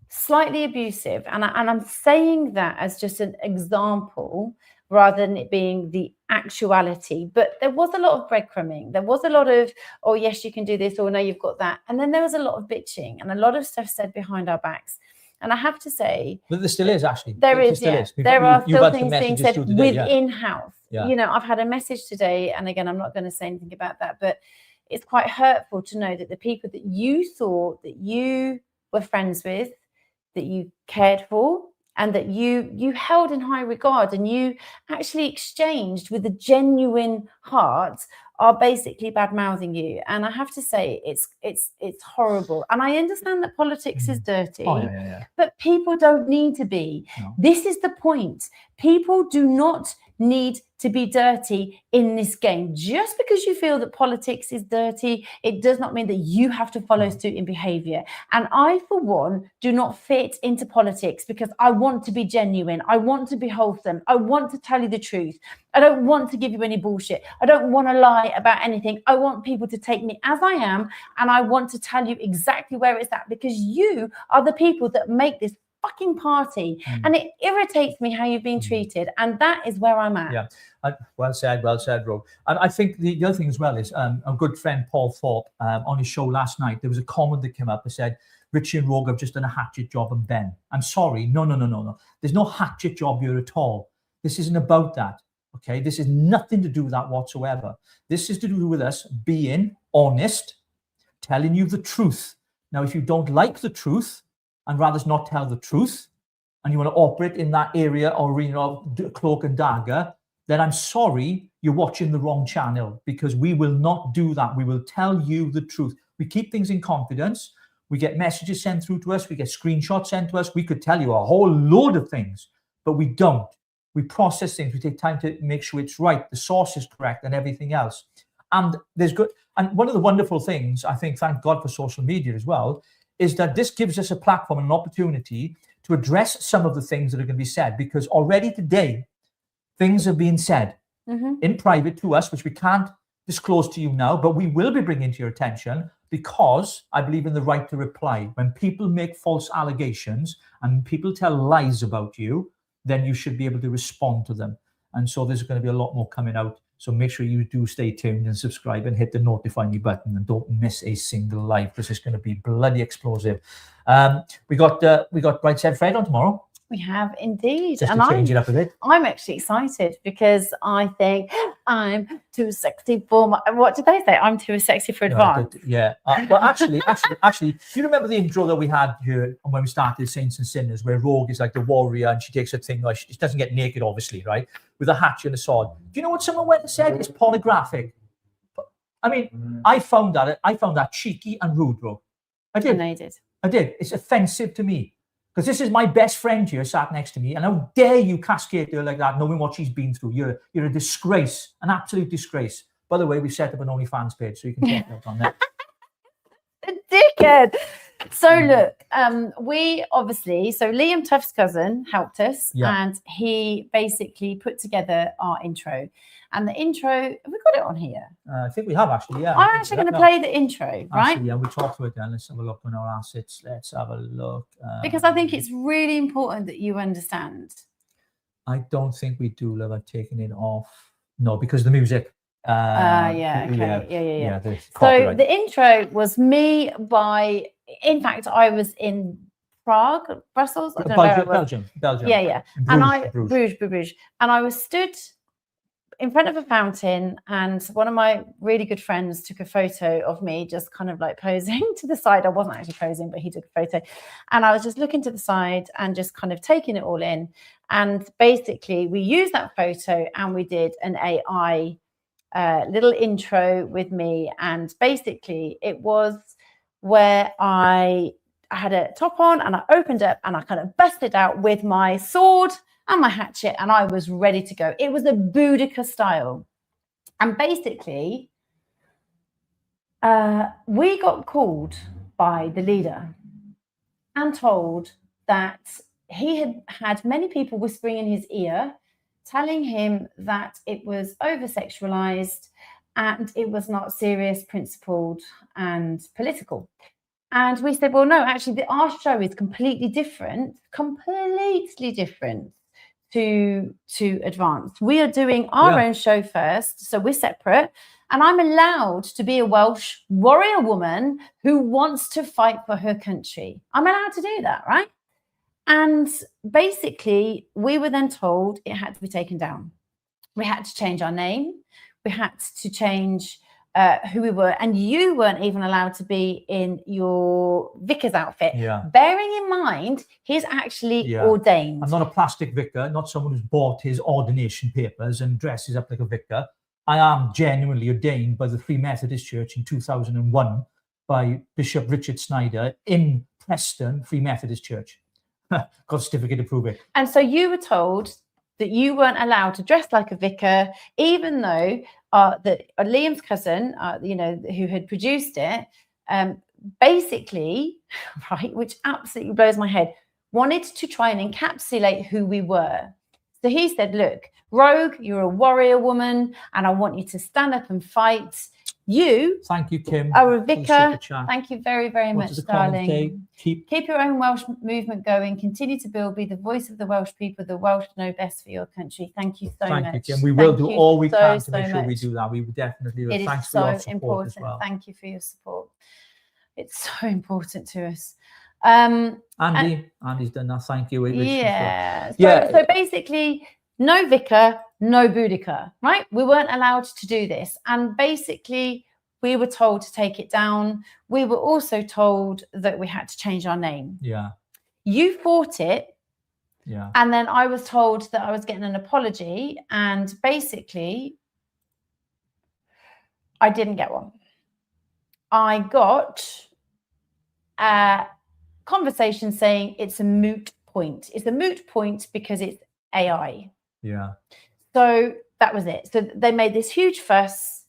slightly abusive, and I'm saying that as just an example rather than it being the actuality, but there was a lot of breadcrumbing. There was a lot of, oh, yes, you can do this, or no, you've got that. And then there was a lot of bitching and a lot of stuff said behind our backs. And I have to say, but there still is, actually. There is, yeah. There are still things being said within house. Yeah. You know, I've had a message today, and again, I'm not going to say anything about that, but it's quite hurtful to know that the people that you thought that you were friends with, that you cared for, and that you held in high regard, and you actually exchanged with a genuine heart, are basically bad-mouthing you. And I have to say, it's horrible. And I understand that politics is dirty, but people don't need to be. No. This is the point. People do not need to be dirty in this game. Just because you feel that politics is dirty, it does not mean that you have to follow suit in behavior. And I, for one, do not fit into politics because I want to be genuine. I want to be wholesome. I want to tell you the truth. I don't want to give you any bullshit. I don't want to lie about anything. I want people to take me as I am, and I want to tell you exactly where it's at, because you are the people that make this fucking party. And it irritates me how you've been treated, and that is where I'm at. Yeah, well said, Rob. And I think the other thing as well is a good friend, Paul Thorpe, on his show last night, there was a comment that came up that said, Richie and Rogue have just done a hatchet job on Ben. I'm sorry, no. There's no hatchet job here at all. This isn't about that, okay? This is nothing to do with that whatsoever. This is to do with us being honest, telling you the truth. Now, if you don't like the truth, and rather not tell the truth, and you want to operate in that area or arena of cloak and dagger, then I'm sorry, you're watching the wrong channel, because we will not do that. We will tell you the truth. We keep things in confidence. We get messages sent through to us. We get screenshots sent to us. We could tell you a whole load of things, but we don't. We process things. We take time to make sure it's right, the source is correct, and everything else. And there's good. And one of the wonderful things, I think, thank God for social media as well, is that this gives us a platform and an opportunity to address some of the things that are going to be said, because already today, things have been said in private to us, which we can't disclose to you now, but we will be bringing to your attention, because I believe in the right to reply. When people make false allegations and people tell lies about you, then you should be able to respond to them. And so there's going to be a lot more coming out. So make sure you do stay tuned and subscribe and hit the notify me button, and don't miss a single live, because it's going to be bloody explosive. We got Right Said Fred on tomorrow. We have indeed. Just to change it up a bit. I'm actually excited because I think I'm too sexy for my, what did they say? I'm too sexy for advance. Yeah. Well, actually, do you remember the intro that we had here when we started Saints and Sinners, where Rogue is like the warrior and she takes her thing, like she doesn't get naked, obviously, right? With a hatchet and a sword. Do you know what someone went and said? It's pornographic. I mean, I found that cheeky and rude, bro. I did. I know you did. I did. It's offensive to me because this is my best friend here sat next to me, and how dare you cascade her like that, knowing what she's been through. You're a disgrace, an absolute disgrace. By the way, we set up an OnlyFans page, so you can check out on that. A dickhead. So look, we obviously, so Liam Tuff's cousin helped us, and he basically put together our intro. And the intro, have we got it on here? I think we have actually, yeah. I'm actually going to play the intro, right? Actually, yeah, we talked about it then. Let's have a look on our assets. Let's have a look. Because I think it's really important that you understand. I don't think we do, love. I've taken it off. No, because the music. Yeah. So the intro was me in fact, I was in Prague, Brussels. I don't know Belgium. Yeah. Bruges. And I was stood in front of a fountain, and one of my really good friends took a photo of me just kind of like posing to the side. I wasn't actually posing, but he took a photo. And I was just looking to the side and just kind of taking it all in. And basically, we used that photo and we did an AI little intro with me. And basically, it was where I had a top on and I opened up and I kind of busted out with my sword and my hatchet, and I was ready to go. It was a Boudica style. And basically, we got called by the leader and told that he had had many people whispering in his ear, telling him that it was over-sexualized and it was not serious, principled, and political. And we said, well, no, actually, our show is completely different to Advance. We are doing our own show first, so we're separate. And I'm allowed to be a Welsh warrior woman who wants to fight for her country. I'm allowed to do that, right? And basically, we were then told it had to be taken down. We had to change our name. We had to change who we were. And you weren't even allowed to be in your vicar's outfit. Bearing in mind, he's actually ordained. I'm not a plastic vicar, not someone who's bought his ordination papers and dresses up like a vicar. I am genuinely ordained by the Free Methodist Church in 2001 by Bishop Richard Snyder in Preston Free Methodist Church. Got a certificate to prove it. And so you were told that you weren't allowed to dress like a vicar, even though Liam's cousin, who had produced it, basically, right, which absolutely blows my head, wanted to try and encapsulate who we were. So he said, look, Rogue, you're a warrior woman, and I want you to stand up and fight. You, thank you, Kim, are a vicar. Thank you very, very much, darling. Keep your own Welsh movement going. Continue to build. Be the voice of the Welsh people. The Welsh know best for your country. Thank you so much. Thank you, Kim. We will do all we can to make sure we do that. We will definitely. It Thanks is for so your support important. as well. Thank you for your support. It's so important to us. Andy's done that. Thank you. So basically, no vicar, no Boudica, right? We weren't allowed to do this. And basically, we were told to take it down. We were also told that we had to change our name. Yeah. You fought it. Yeah. And then I was told that I was getting an apology. And basically, I didn't get one. I got a conversation saying it's a moot point. It's a moot point because it's AI. Yeah. So that was it. So they made this huge fuss,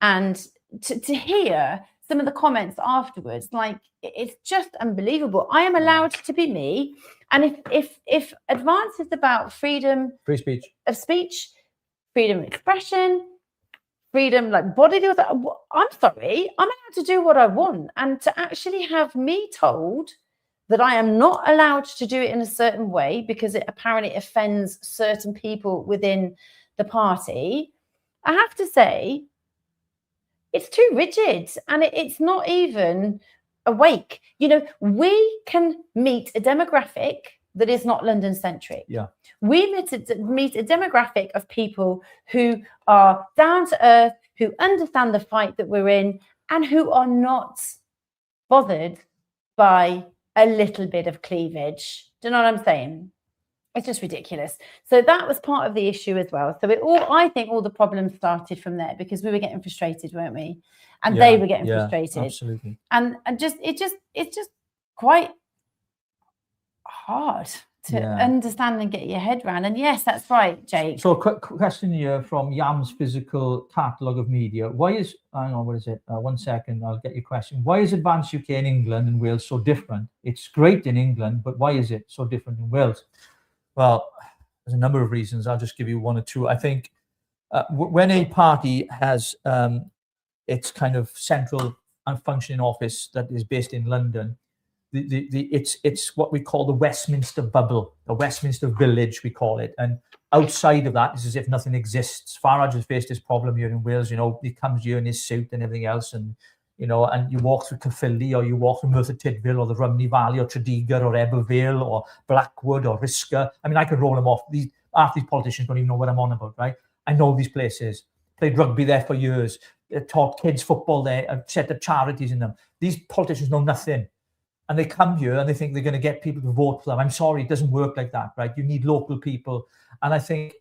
and to hear some of the comments afterwards, like, it's just unbelievable. I am allowed to be me, and if Advance is about free speech, freedom of expression, freedom, like body, I'm sorry, I'm allowed to do what I want, and to actually have me told that I am not allowed to do it in a certain way because it apparently offends certain people within the party, I have to say, it's too rigid, and it's not even awake. We can meet a demographic that is not London-centric. Yeah. We meet a demographic of people who are down to earth, who understand the fight that we're in, and who are not bothered by a little bit of cleavage. Do you know what I'm saying? It's just ridiculous. So that was part of the issue as well. So I think all the problems started from there because we were getting frustrated, weren't we? And they were getting frustrated. Absolutely. And it's just quite hard to understand and get your head around. And yes, that's right, Jake. So a quick question here from Yam's Physical Catalogue of Media. Why is, hang on, what is it? 1 second, I'll get your question. Why is Advance UK in England and Wales so different? It's great in England, but why is it so different in Wales? Well, there's a number of reasons. I'll just give you one or two. I think when a party has its kind of central and functioning office that is based in London, it's what we call the Westminster bubble, the Westminster village, we call it. And outside of that, it's as if nothing exists. Farage has faced this problem here in Wales. You know, he comes here in his suit and everything else, and you know, and you walk through Caerphilly, or you walk through Merthyr Tydfil, or the Rhymney Valley, or Tredegar, or Ebervale, or Blackwood, or Risca. I mean, I could roll them off. Half these politicians don't even know what I'm on about, right? I know these places. Played rugby there for years. Taught kids football there. Set up charities in them. These politicians know nothing. And they come here and they think they're going to get people to vote for them. I'm sorry, it doesn't work like that, right? You need local people. And I think,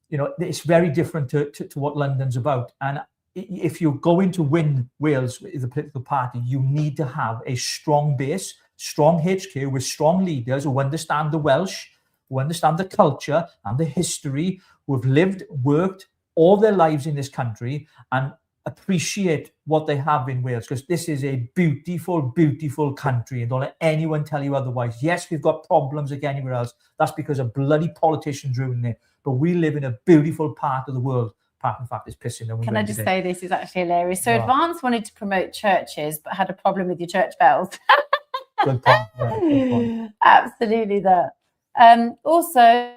you know, it's very different to what London's about. And if you're going to win Wales with the political party, you need to have a strong base, strong HQ with strong leaders who understand the Welsh, who understand the culture and the history, who have lived, worked all their lives in this country and appreciate what they have in Wales, because this is a beautiful, beautiful country, and don't let anyone tell you otherwise. Yes, we've got problems like anywhere else. That's because of bloody politicians ruining it. But we live in a beautiful part of the world. Apart from the fact it's pissing them. Can I just say this is actually hilarious? So Advance wanted to promote churches, but had a problem with your church bells. Good point. Yeah, good point. Absolutely that. Also,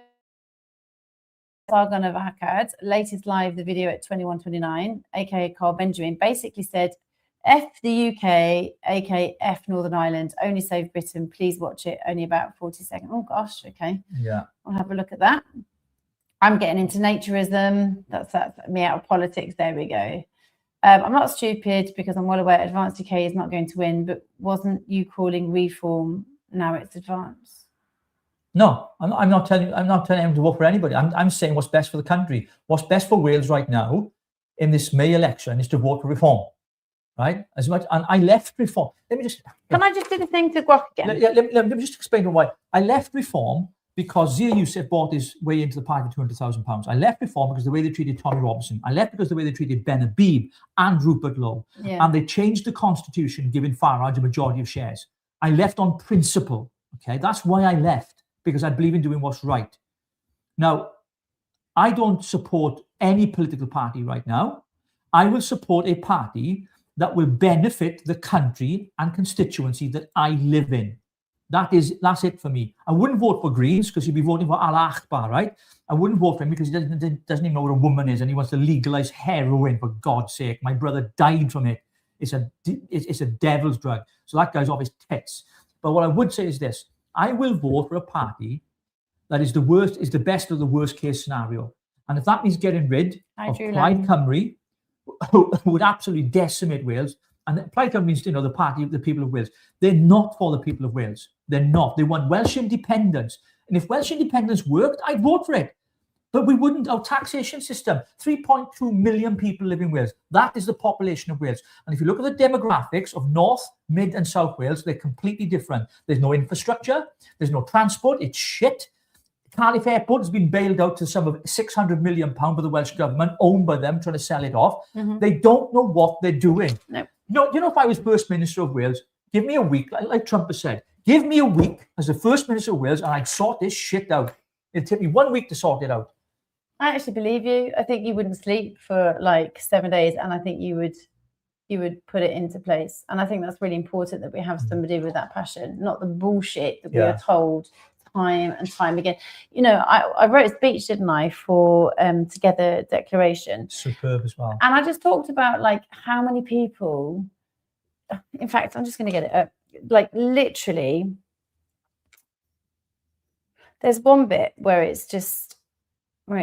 Sargon of Akkad, latest live the video at 21:29, aka Carl Benjamin, basically said, F the UK, aka F Northern Ireland, only save Britain. Please watch it. Only about 40 seconds. Oh gosh, okay. Yeah. I'll have a look at that. I'm getting into naturism. That's me out of politics. There we go. I'm not stupid because I'm well aware Advance UK is not going to win, but wasn't you calling Reform? Now it's Advance. No, I'm not telling him to vote for anybody. I'm saying what's best for the country. What's best for Wales right now in this May election is to vote for Reform, right? As much, and I left Reform. Let me just. Can I just do the thing to Grok again? Let me just explain why I left Reform. Because Zia Youssef bought his way into the party for £200,000. I left Reform because of the way they treated Tommy Robinson. I left because of the way they treated Ben Habib and Rupert Lowe. Yeah. And they changed the constitution, giving Farage a majority of shares. I left on principle. Okay, that's why I left, because I believe in doing what's right. Now, I don't support any political party right now. I will support a party that will benefit the country and constituency that I live in. That's it for me. I wouldn't vote for Greens because he'd be voting for Al Akbar, right? I wouldn't vote for him because he doesn't even know what a woman is and he wants to legalize heroin, for God's sake. My brother died from it. It's a devil's drug. So that guy's off his tits. But what I would say is this: I will vote for a party that is the best of the worst case scenario. And if that means getting rid of Plaid Cymru, who would absolutely decimate Wales, and Plaid Cymru means, the party of the people of Wales. They're not for the people of Wales. They're not. They want Welsh independence. And if Welsh independence worked, I'd vote for it. But we wouldn't. Our taxation system, 3.2 million people live in Wales. That is the population of Wales. And if you look at the demographics of North, Mid and South Wales, they're completely different. There's no infrastructure. There's no transport. It's shit. Cardiff Airport has been bailed out to some of £600 million by the Welsh government, owned by them, trying to sell it off. Mm-hmm. They don't know what they're doing. No. If I was First Minister of Wales, give me a week, like Trump has said, give me a week as the First Minister of Wales and I'd sort this shit out. It'd take me 1 week to sort it out. I actually believe you. I think you wouldn't sleep for like 7 days, and I think you would put it into place. And I think that's really important that we have somebody with that passion, not the bullshit that we are told time and time again. I wrote a speech, didn't I, for Together Declaration. Superb as well. And I just talked about like how many people, in fact, I'm just going to get it up. Like literally, there's one bit where it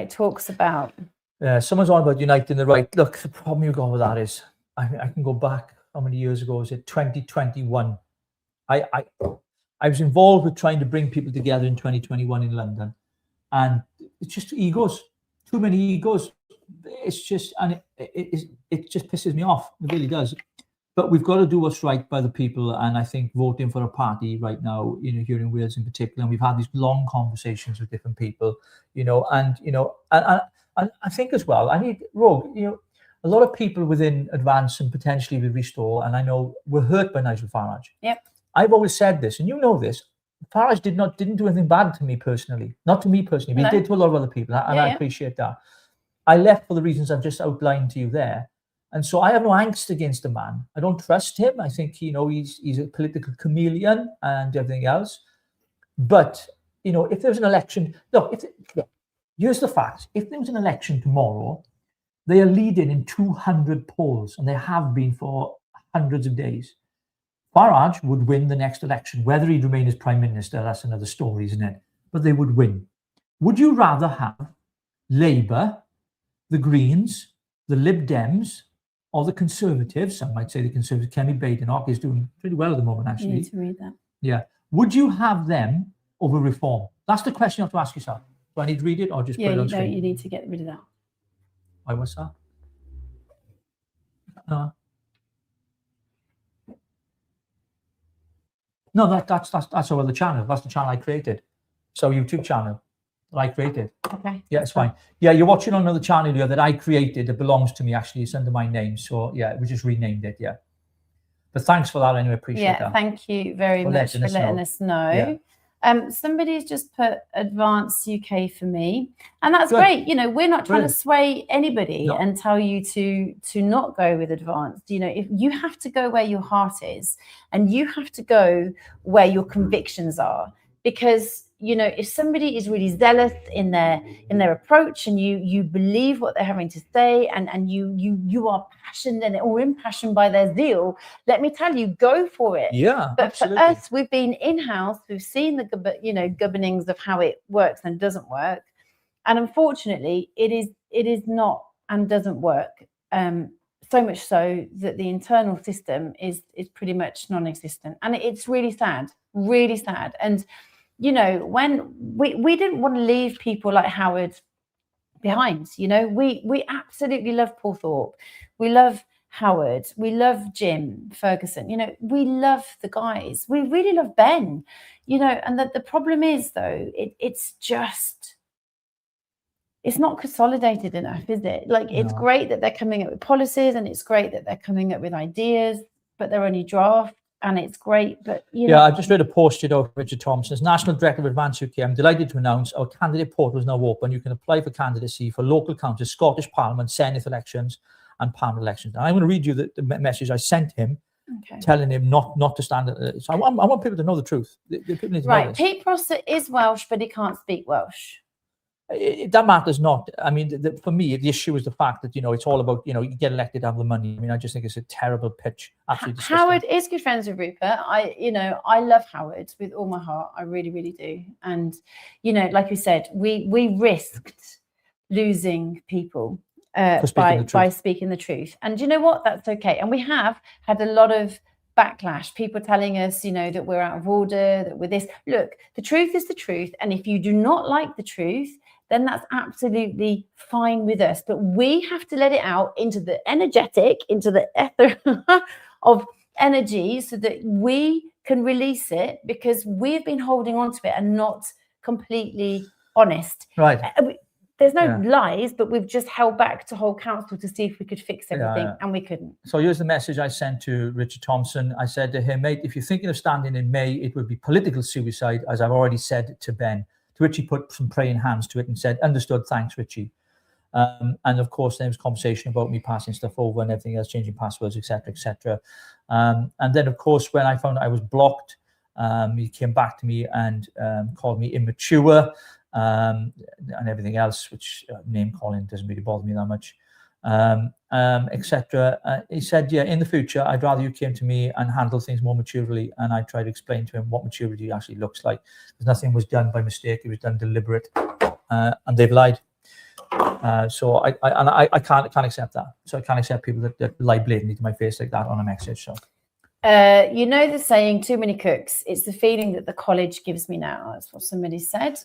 talks about. Yeah, someone's on about uniting the right. Look, the problem you got with that is, I can go back, how many years ago was it? 2021. I was involved with trying to bring people together in 2021 in London. and it's just egos, too many egos. It's just, and it just pisses me off. It really does. But we've got to do what's right by the people, and I think voting for a party right now, here in Wales in particular, and we've had these long conversations with different people, and I think as well, Rogue, a lot of people within Advance and potentially with Restore, and I know were hurt by Nigel Farage. Yep. I've always said this, and you know this. Farage didn't do anything bad to me personally, not to me personally, but he did to a lot of other people, and I appreciate that. I left for the reasons I've just outlined to you there. And so I have no angst against the man. I don't trust him. I think, he's a political chameleon and everything else. But, if there's an election, here's the fact. If there was an election tomorrow, they are leading in 200 polls, and they have been for hundreds of days. Farage would win the next election. Whether he'd remain as Prime Minister, that's another story, isn't it? But they would win. Would you rather have Labour, the Greens, the Lib Dems, or the Conservatives? Some might say the Conservatives. Kemi Badenoch is doing pretty well at the moment, actually. You need to read that. Yeah. Would you have them over Reform? That's the question you have to ask yourself. Do I need to read it or just put it on screen? You need to get rid of that. Why, what's that? No, that's our other channel. That's the channel I created. So YouTube channel that I created. Okay. Yeah, it's fine. Yeah, you're watching on another channel here that I created that belongs to me, actually. It's under my name. So yeah, we just renamed it, yeah. But thanks for that anyway, appreciate that. Yeah, thank you very much for letting us know. Yeah. Somebody's just put Advance UK for me, and that's great. We're not trying to sway anybody and tell you to not go with Advance. If you have to go where your heart is, and you have to go where your convictions are, because if somebody is really zealous in their approach, and you believe what they're having to say, and you are passionate or impassioned by their zeal, let me tell you, go for it. Yeah, but absolutely. For us, we've been in-house, we've seen the governings of how it works and doesn't work, and unfortunately it is not and doesn't work, so much so that the internal system is pretty much non-existent, and it's really sad. And when we didn't want to leave people like Howard behind, we absolutely love Paul Thorpe. We love Howard. We love Jim Ferguson. We love the guys. We really love Ben, and the problem is, though, it's not consolidated enough, is it? It's great that they're coming up with policies, and it's great that they're coming up with ideas, but they're only draft. And it's great, but I just read a post of Richard Thompson's National Director of Advance UK. I'm delighted to announce our candidate portal is now open. You can apply for candidacy for local councils, Scottish Parliament, Senate elections, and Parliament elections. And I'm going to read you the message I sent him, telling him not to stand. So I want people to know the truth. People need to know this. Pete Prosser is Welsh, but he can't speak Welsh. That matters not. I mean, for me, the issue is the fact that, it's all about, you get elected to have the money. I mean, I just think it's a terrible pitch. Absolutely disgusting. Howard is good friends with Rupert. I love Howard with all my heart. I really, really do. And, like we said, we risked losing people by speaking the truth. And you know what? That's okay. And we have had a lot of backlash, people telling us, that we're out of order, that we're this. Look, the truth is the truth. And if you do not like the truth, then that's absolutely fine with us. But we have to let it out into the energetic, into the ether of energy, so that we can release it, because we've been holding on to it and not completely honest. Right. There's no lies, but we've just held back to hold council to see if we could fix everything, and we couldn't. So here's the message I sent to Richard Thompson. I said to him, mate, if you're thinking of standing in May, it would be political suicide, as I've already said to Ben. To which he put some praying hands to it and said, understood, thanks, Richie. And of course, there was conversation about me passing stuff over and everything else, changing passwords, etc., etc. And then, of course, when I found out I was blocked, he came back to me and called me immature and everything else, which name calling doesn't really bother me that much, etc. He said, in the future, I'd rather you came to me and handle things more maturely, and I tried to explain to him what maturity actually looks like, because nothing was done by mistake, it was done deliberate, and they've lied. So I can't accept that. So I can't accept people that lie blatantly to my face like that on a message. So the saying, too many cooks. It's the feeling that the college gives me now. That's what somebody said.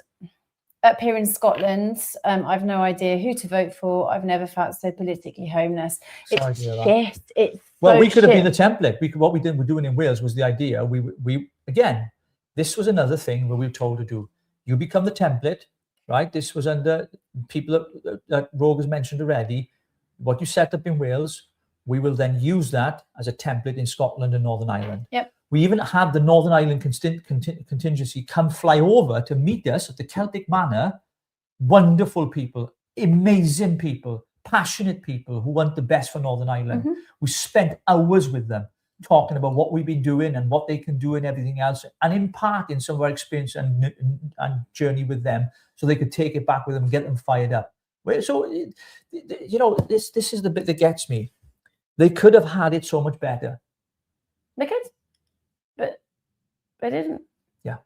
up here in Scotland, I've no idea who to vote for. I've never felt so politically homeless. It's shit. It's well, so we could have been shit. the template. What we're doing in Wales was the idea. We again, this was another thing where we were told to do. You become the template, right? This was under people that Rogue has mentioned already. What you set up in Wales, we will then use that as a template in Scotland and Northern Ireland. Yep. We even had the Northern Ireland contingency come fly over to meet us at the Celtic Manor. Wonderful people, amazing people, passionate people who want the best for Northern Ireland. Mm-hmm. We spent hours with them talking about what we've been doing and what they can do and everything else, and imparting some of our experience and journey with them so they could take it back with them and get them fired up. So, you know, this is the bit that gets me. They could have had it so much better. They could, but they didn't. Yeah.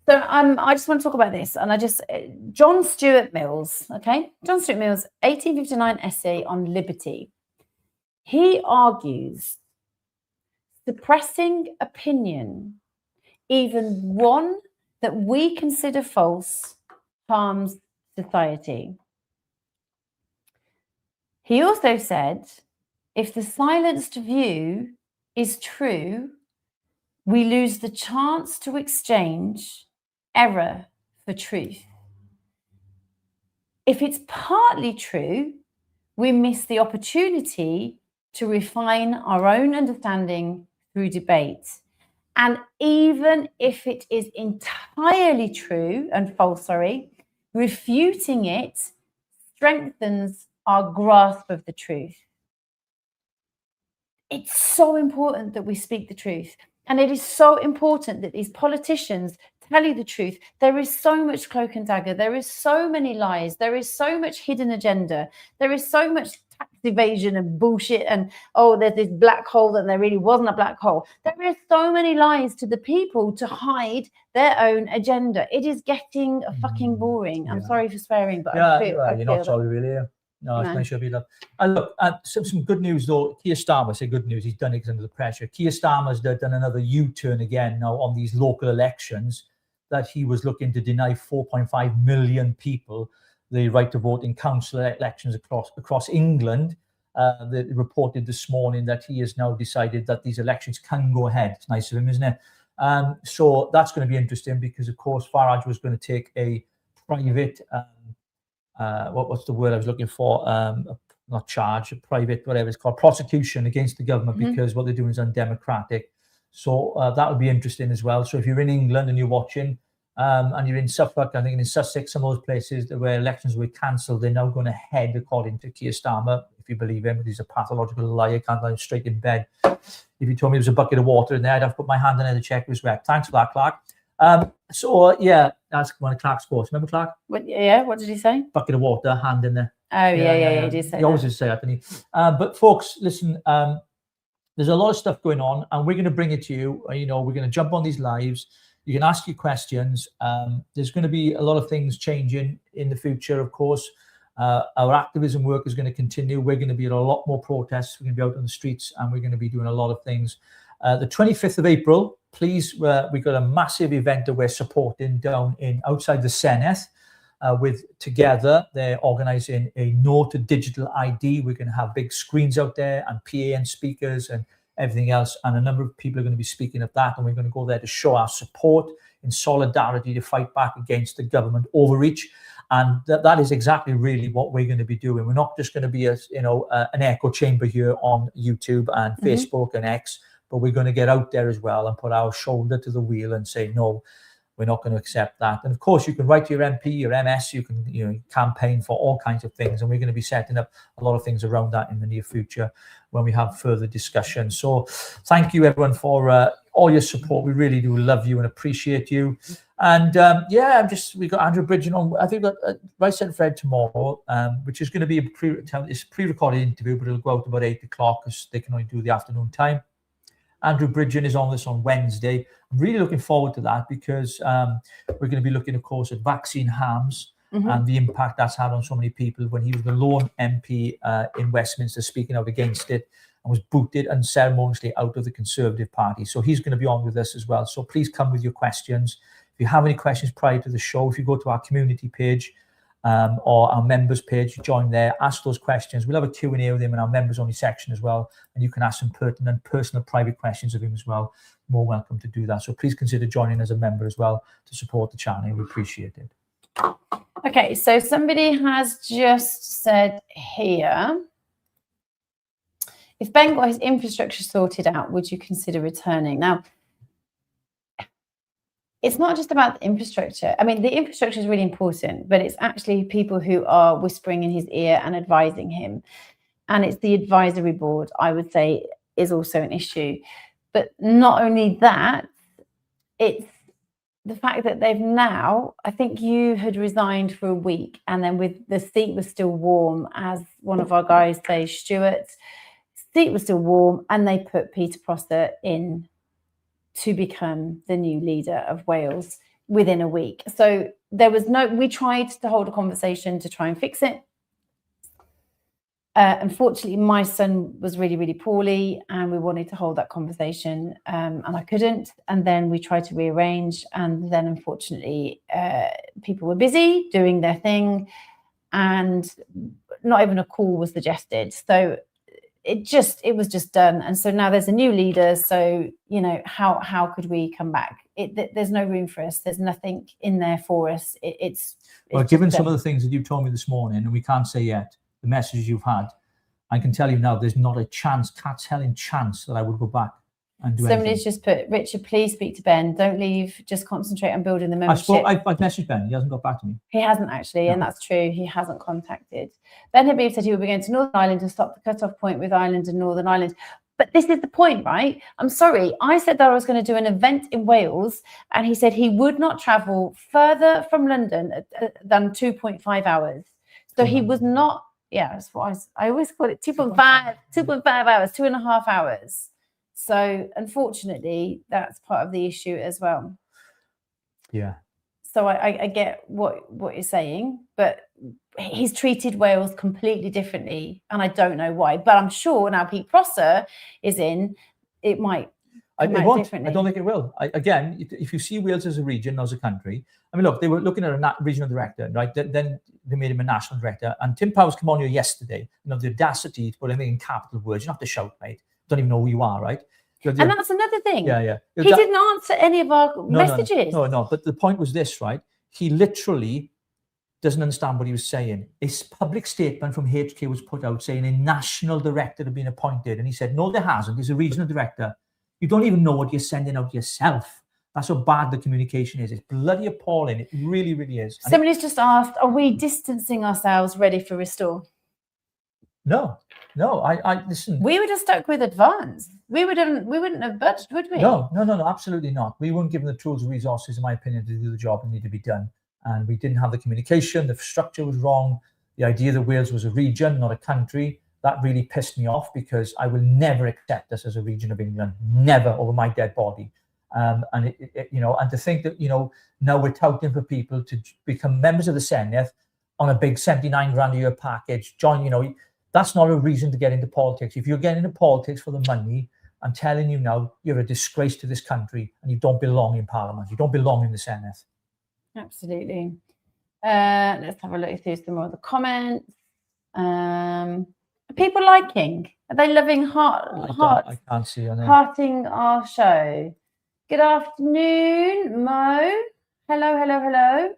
So I just want to talk about this, and John Stuart Mills, okay? John Stuart Mills, 1859 essay on liberty. He argues suppressing opinion, even one that we consider false, harms society. He also said, if the silenced view is true, we lose the chance to exchange error for truth. If it's partly true, we miss the opportunity to refine our own understanding through debate. And even if it is entirely true and false, refuting it strengthens our grasp of the truth. It's so important that we speak the truth. And it is so important that these politicians tell you the truth. There is so much cloak and dagger. There is so many lies. There is so much hidden agenda. There is so much tax evasion and bullshit. And, oh, there's this black hole that there really wasn't a black hole. There are so many lies to the people to hide their own agenda. It is getting fucking boring. I'm sorry for swearing, but I feel you're not sorry, really. No, it's nice of you, love. And look, some good news though. Keir Starmer, say good news. He's done it under the pressure. Keir Starmer's done another U-turn again now on these local elections, that he was looking to deny 4.5 million people the right to vote in council elections across England. They reported this morning that he has now decided that these elections can go ahead. It's nice of him, isn't it? So that's going to be interesting because, of course, Farage was going to take a private. What's the word I was looking for? Not charge, private, whatever it's called, prosecution against the government because what they're doing is undemocratic. So that would be interesting as well. So if you're in England and you're watching and you're in Suffolk, I think in Sussex, some of those places where elections were cancelled, they're now going ahead according to Keir Starmer. If you believe him, he's a pathological liar, can't lie straight in bed. If you told me there was a bucket of water in there, I'd have to put my hand in there to check it was wet. Thanks for that, Clark. That's one of Clark's quotes. Remember Clark? What did he say? Bucket of water, hand in there. Oh, yeah. He did say he always did say that, didn't he? But folks, listen, there's a lot of stuff going on and we're going to bring it to you. You know, we're going to jump on these lives. You can ask your questions. There's going to be a lot of things changing in the future, of course. Our activism work is going to continue. We're going to be at a lot more protests. We're going to be out on the streets and we're going to be doing a lot of things. The 25th of April, please, we've got a massive event that we're supporting down outside the Senedd with Together. They're organising a No to Digital ID. We're going to have big screens out there and PAN speakers and everything else. And a number of people are going to be speaking at that. And we're going to go there to show our support in solidarity to fight back against the government overreach. And that is exactly really what we're going to be doing. We're not just going to be an echo chamber here on YouTube and Facebook and X, but we're going to get out there as well and put our shoulder to the wheel and say, no, we're not going to accept that. And of course, you can write to your MP, your MS, you can campaign for all kinds of things. And we're going to be setting up a lot of things around that in the near future when we have further discussion. So thank you, everyone, for all your support. We really do love you and appreciate you. And we got Andrew Bridgen on. I think Right Said Fred tomorrow, which is going to be a pre-recorded interview, but it'll go out about 8 o'clock because they can only do the afternoon time. Andrew Bridgen is on this on Wednesday. I'm really looking forward to that because we're going to be looking, of course, at vaccine harms and the impact that's had on so many people when he was the lone MP in Westminster speaking out against it and was booted unceremoniously out of the Conservative Party. So he's going to be on with us as well. So please come with your questions. If you have any questions prior to the show, if you go to our community page or our members page, join there, ask those questions. We'll have a Q&A with him in our members only section as well, and you can ask some pertinent personal private questions of him as well. More welcome to do that. So please consider joining as a member as well to support the channel. We appreciate it. Okay, so somebody has just said here, if Ben got his infrastructure sorted out, would you consider returning? Now, it's not just about the infrastructure. I mean, the infrastructure is really important, but it's actually people who are whispering in his ear and advising him. And it's the advisory board, I would say, is also an issue. But not only that, it's the fact that they've now, I think you had resigned for a week, and then with the seat was still warm, as one of our guys says, Stuart, seat was still warm, and they put Peter Prosser in to become the new leader of Wales within a week. So there was we tried to hold a conversation to try and fix it. Unfortunately, my son was really, really poorly, and we wanted to hold that conversation, and I couldn't. And then we tried to rearrange, and then unfortunately, people were busy doing their thing, and not even a call was suggested. So it was just done. And so now there's a new leader. So, you know, how could we come back? There's no room for us. There's nothing in there for us. It's well, given some of the things that you told me this morning, and we can't say yet, the messages you've had, I can tell you now, there's not a chance, cat's telling chance that I would go back and do Somebody's anything. just put, Richard, please speak to Ben. Don't leave. Just concentrate on building the membership. I've messaged Ben. He hasn't got back to me. He hasn't actually, No. and that's true. He hasn't contacted. Ben Habib said he would be going to Northern Ireland to stop the cut-off point with Ireland and Northern Ireland. But this is the point, right? I'm sorry. I said that I was going to do an event in Wales, and he said he would not travel further from London than 2.5 hours. So he was not. Yeah, that's what I always call it 2.5 hours, 2.5 hours. So unfortunately, that's part of the issue as well. Yeah. So I get what you're saying, but he's treated Wales completely differently, and I don't know why. But I'm sure now Pete Prosser is in, it might. I don't think it will. Again, if you see Wales as a region, not as a country, I mean, look, they were looking at a regional director, right? Then they made him a national director. And Tim Power's come on here yesterday, you know, the audacity to put anything in capital words. You don't have to shout, mate. Don't even know who you are, right? And that's another thing. Yeah. He didn't answer any of our messages. No. But the point was this, right? He literally doesn't understand what he was saying. A public statement from HK was put out saying a national director had been appointed. And he said, no, there hasn't. There's a regional director. You don't even know what you're sending out yourself. That's how bad the communication is. It's bloody appalling. It really, really is. Somebody's just asked, are we distancing ourselves ready for Restore? No. I listen. We would have stuck with Advance. We wouldn't have budged, would we? No, absolutely not. We weren't given the tools and resources, in my opinion, to do the job that needed to be done. And we didn't have the communication. The structure was wrong. The idea that Wales was a region, not a country, that really pissed me off, because I will never accept us as a region of England, never, over my dead body. And to think that, you know, now we're touting for people to become members of the Senedd on a big 79 grand a year package, join, you know, that's not a reason to get into politics. If you're getting into politics for the money, I'm telling you now, you're a disgrace to this country, and you don't belong in Parliament. You don't belong in the Senedd. Absolutely. Let's have a look through some more of the comments. Are people liking? Are they loving I can't see on there. Hearting our show? Good afternoon, Mo. Hello.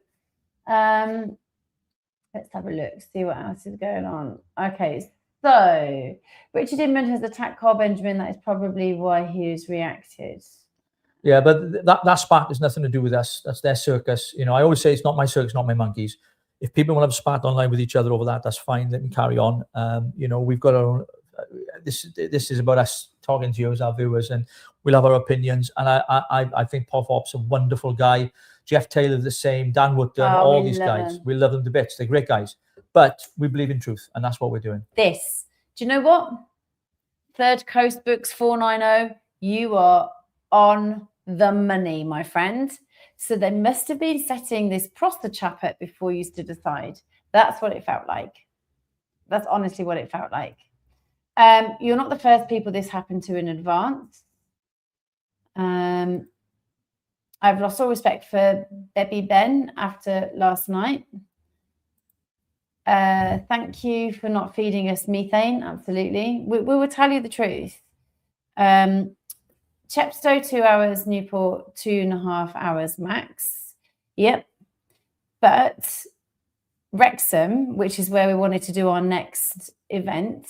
Let's have a look, see what else is going on. Okay, so Richard Inman has attacked Carl Benjamin. That is probably why he's reacted. Yeah, but that spat has nothing to do with us. That's their circus. You know, I always say it's not my circus, not my monkeys. If people want to have a spat online with each other over that, that's fine. Let them carry on. You know, we've got our own. This is about us talking to you as our viewers, and we'll have our opinions. And I think Pofop's a wonderful guy. Jeff Taylor the same. Dan Woodton, all these guys. We love them to bits. They're great guys. But we believe in truth, and that's what we're doing. Do you know what? Third Coast Books 490. You are on the money, my friend. So they must have been setting this Prosser chap up before you stood aside. That's what it felt like. That's honestly what it felt like. You're not the first people this happened to in Advance. I've lost all respect for Baby Ben after last night. Thank you for not feeding us methane. Absolutely. We will tell you the truth. Chepstow 2 hours, Newport 2.5 hours max. Yep. But Wrexham, which is where we wanted to do our next event,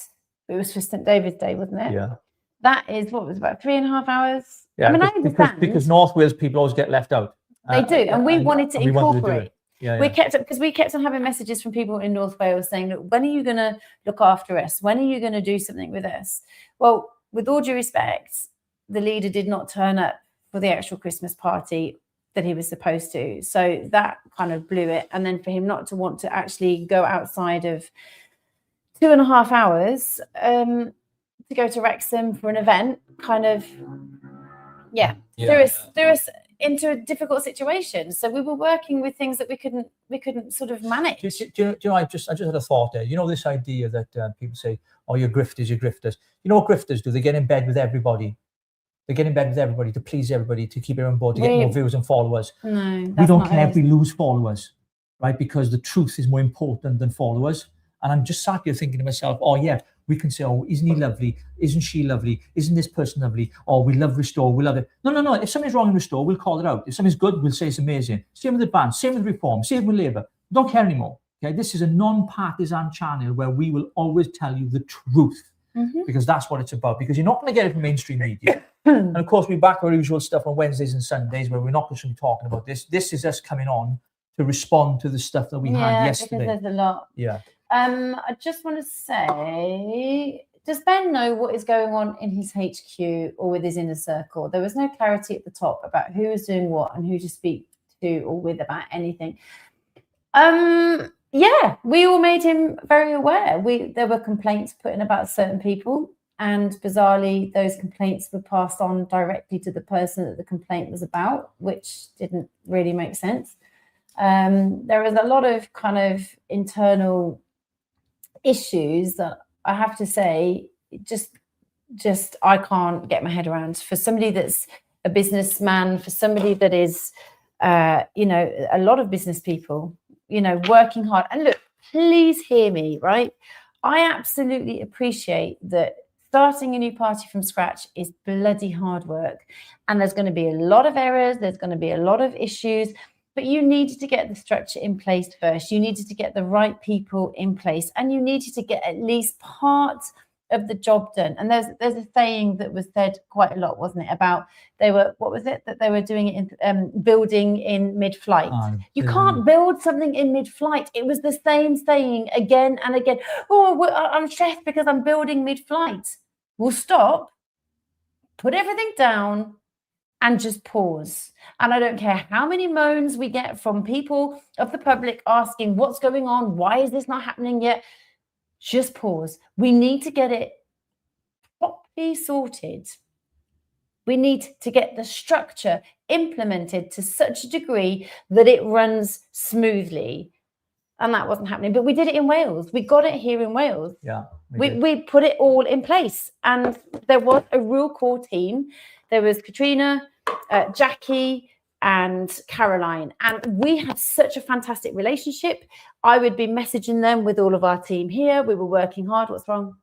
it was for St David's Day, wasn't it? Yeah. That is what was about 3.5 hours. Yeah, I mean, I understand because North Wales people always get left out. They do, and we wanted to incorporate. Yeah, we kept on having messages from people in North Wales saying, "Look, when are you going to look after us? When are you going to do something with us?" Well, with all due respect, the leader did not turn up for the actual Christmas party that he was supposed to, so that kind of blew it. And then for him not to want to actually go outside of 2.5 hours to go to Wrexham for an event, kind of, threw us into a difficult situation. So we were working with things that we couldn't sort of manage. Do you know, I just had a thought there. You know, this idea that people say, "Oh, you're grifters, you're grifters." You know what grifters do? They get in bed with everybody. They get in bed with everybody to please everybody, to keep everyone on board, to get more views and followers. No, we don't care if we lose followers, right? Because the truth is more important than followers. And I'm just sat here thinking to myself, oh yeah, we can say, oh, isn't he lovely? Isn't she lovely? Isn't this person lovely? Oh, we love Restore, we love it. No. If something's wrong in Restore, we'll call it out. If something's good, we'll say it's amazing. Same with the band, same with Reform, same with Labour. We don't care anymore. Okay, this is a non-partisan channel where we will always tell you the truth, because that's what it's about. Because you're not going to get it from mainstream media. And of course, we back our usual stuff on Wednesdays and Sundays where we're not going to be talking about this. This is us coming on to respond to the stuff that we had yesterday. Because there's a lot. Yeah. I just want to say, does Ben know what is going on in his HQ or with his inner circle? There was no clarity at the top about who is doing what and who to speak to or with about anything. Yeah, we all made him very aware. There were complaints put in about certain people, and bizarrely, those complaints were passed on directly to the person that the complaint was about, which didn't really make sense. There was a lot of kind of internal issues that I have to say, just I can't get my head around. For somebody that's a businessman, for somebody that is, a lot of business people, working hard. And look, please hear me, right? I absolutely appreciate that starting a new party from scratch is bloody hard work. And there's going to be a lot of errors. There's going to be a lot of issues. But you needed to get the structure in place first. You needed to get the right people in place. And you needed to get at least part of the job done. And there's a saying that was said quite a lot, wasn't it? About they were doing it in building in mid-flight. You can't build something in mid-flight. It was the same saying again and again. Oh, I'm stressed because I'm building mid-flight. We'll stop, put everything down, and just pause. And I don't care how many moans we get from people of the public asking what's going on, why is this not happening yet? Just pause. We need to get it properly sorted. We need to get the structure implemented to such a degree that it runs smoothly. And that wasn't happening. But we did it in Wales. We got it here in Wales. Yeah. We put it all in place. And there was a real core team. There was Katrina, Jackie, and Caroline. And we had such a fantastic relationship. I would be messaging them with all of our team here. We were working hard. What's wrong?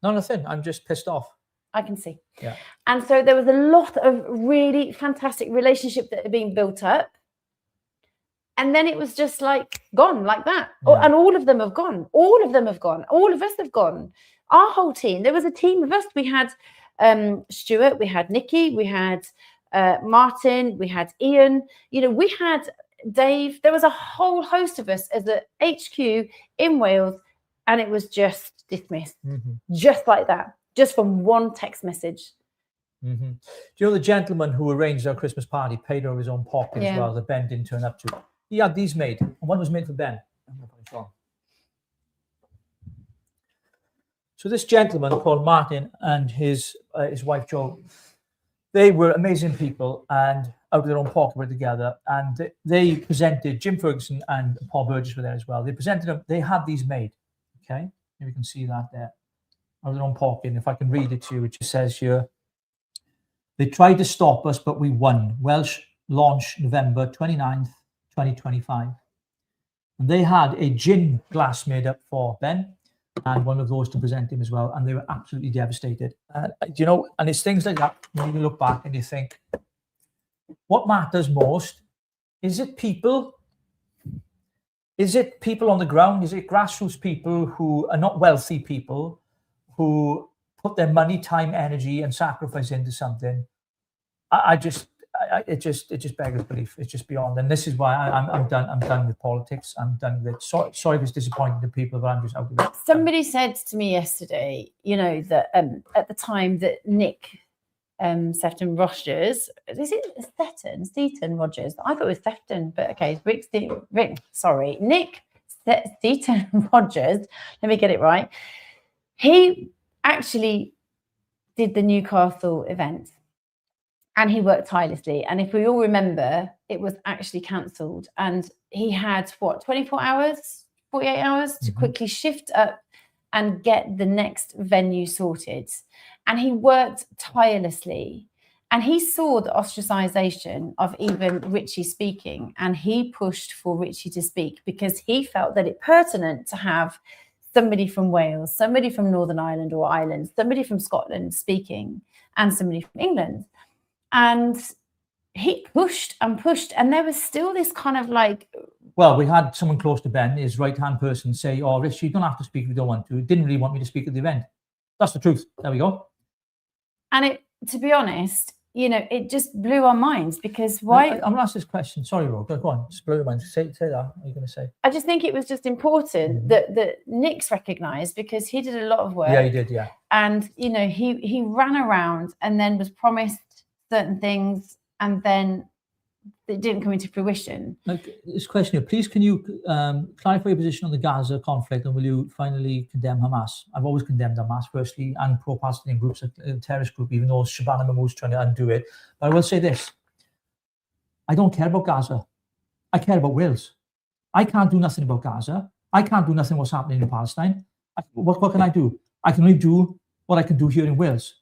No, nothing. I'm just pissed off. I can see. Yeah. And so there was a lot of really fantastic relationship that had been built up. And then it was just like gone like that. Yeah. And all of them have gone. All of them have gone. All of us have gone. Our whole team. There was a team of us. We had Stuart, we had Nikki, we had Martin, we had Ian, we had Dave. There was a whole host of us as a HQ in Wales, and it was just dismissed, just like that, just from one text message. Do you know the gentleman who arranged our Christmas party paid out of his own pocket as well, that Ben didn't turn up to? He had these made, and one was made for Ben. So this gentleman called Martin and his wife Jo, they were amazing people, and out of their own pocket were together, and they presented, Jim Ferguson and Paul Burgess were there as well. They presented them, they had these made, okay? You can see that there, out of their own pocket. And if I can read it to you, it just says here, they tried to stop us, but we won. Welsh launch November 29th, 2025. And they had a gin glass made up for Ben and one of those to present him as well. And they were absolutely devastated. You know, and it's things like that when you look back and you think, what matters most? Is it people? Is it people on the ground? Is it grassroots people who are not wealthy people who put their money, time, energy, and sacrifice into something? It just beggars belief. It's just beyond. And this is why I'm done. I'm done with politics. I'm done with it. Sorry if it's disappointing to people, but I'm just out of it. Somebody said to me yesterday, you know, that at the time that Nick Sefton Rogers, is it Stetton Rogers? I thought it was Sefton, but okay, Nick Stetton Rogers. Let me get it right. He actually did the Newcastle event. And he worked tirelessly. And if we all remember, it was actually cancelled. And he had, 24 hours, 48 hours to quickly shift up and get the next venue sorted. And he worked tirelessly. And he saw the ostracisation of even Richie speaking. And he pushed for Richie to speak because he felt that it's pertinent to have somebody from Wales, somebody from Northern Ireland or Ireland, somebody from Scotland speaking, and somebody from England. And he pushed and pushed, and there was still this kind of like... Well, we had someone close to Ben, his right-hand person, say, oh, Richie, you don't have to speak if you don't want to. He didn't really want me to speak at the event. That's the truth. There we go. And it, to be honest, you know, it just blew our minds because why... I'm going to ask this question. Sorry, Ro. Go on. Just blew your mind. Say that. What are you going to say? I just think it was just important that Nick's recognised because he did a lot of work. Yeah, he did, yeah. And, you know, he ran around and then was promised certain things, and then it didn't come into fruition. Like this question here, please can you clarify your position on the Gaza conflict, and will you finally condemn Hamas? I've always condemned Hamas, firstly, and pro-Palestinian groups, a terrorist group, even though Shabana Mahmoud's trying to undo it. But I will say this, I don't care about Gaza. I care about Wales. I can't do nothing about Gaza. I can't do nothing what's happening in Palestine. What can I do? I can only do what I can do here in Wales,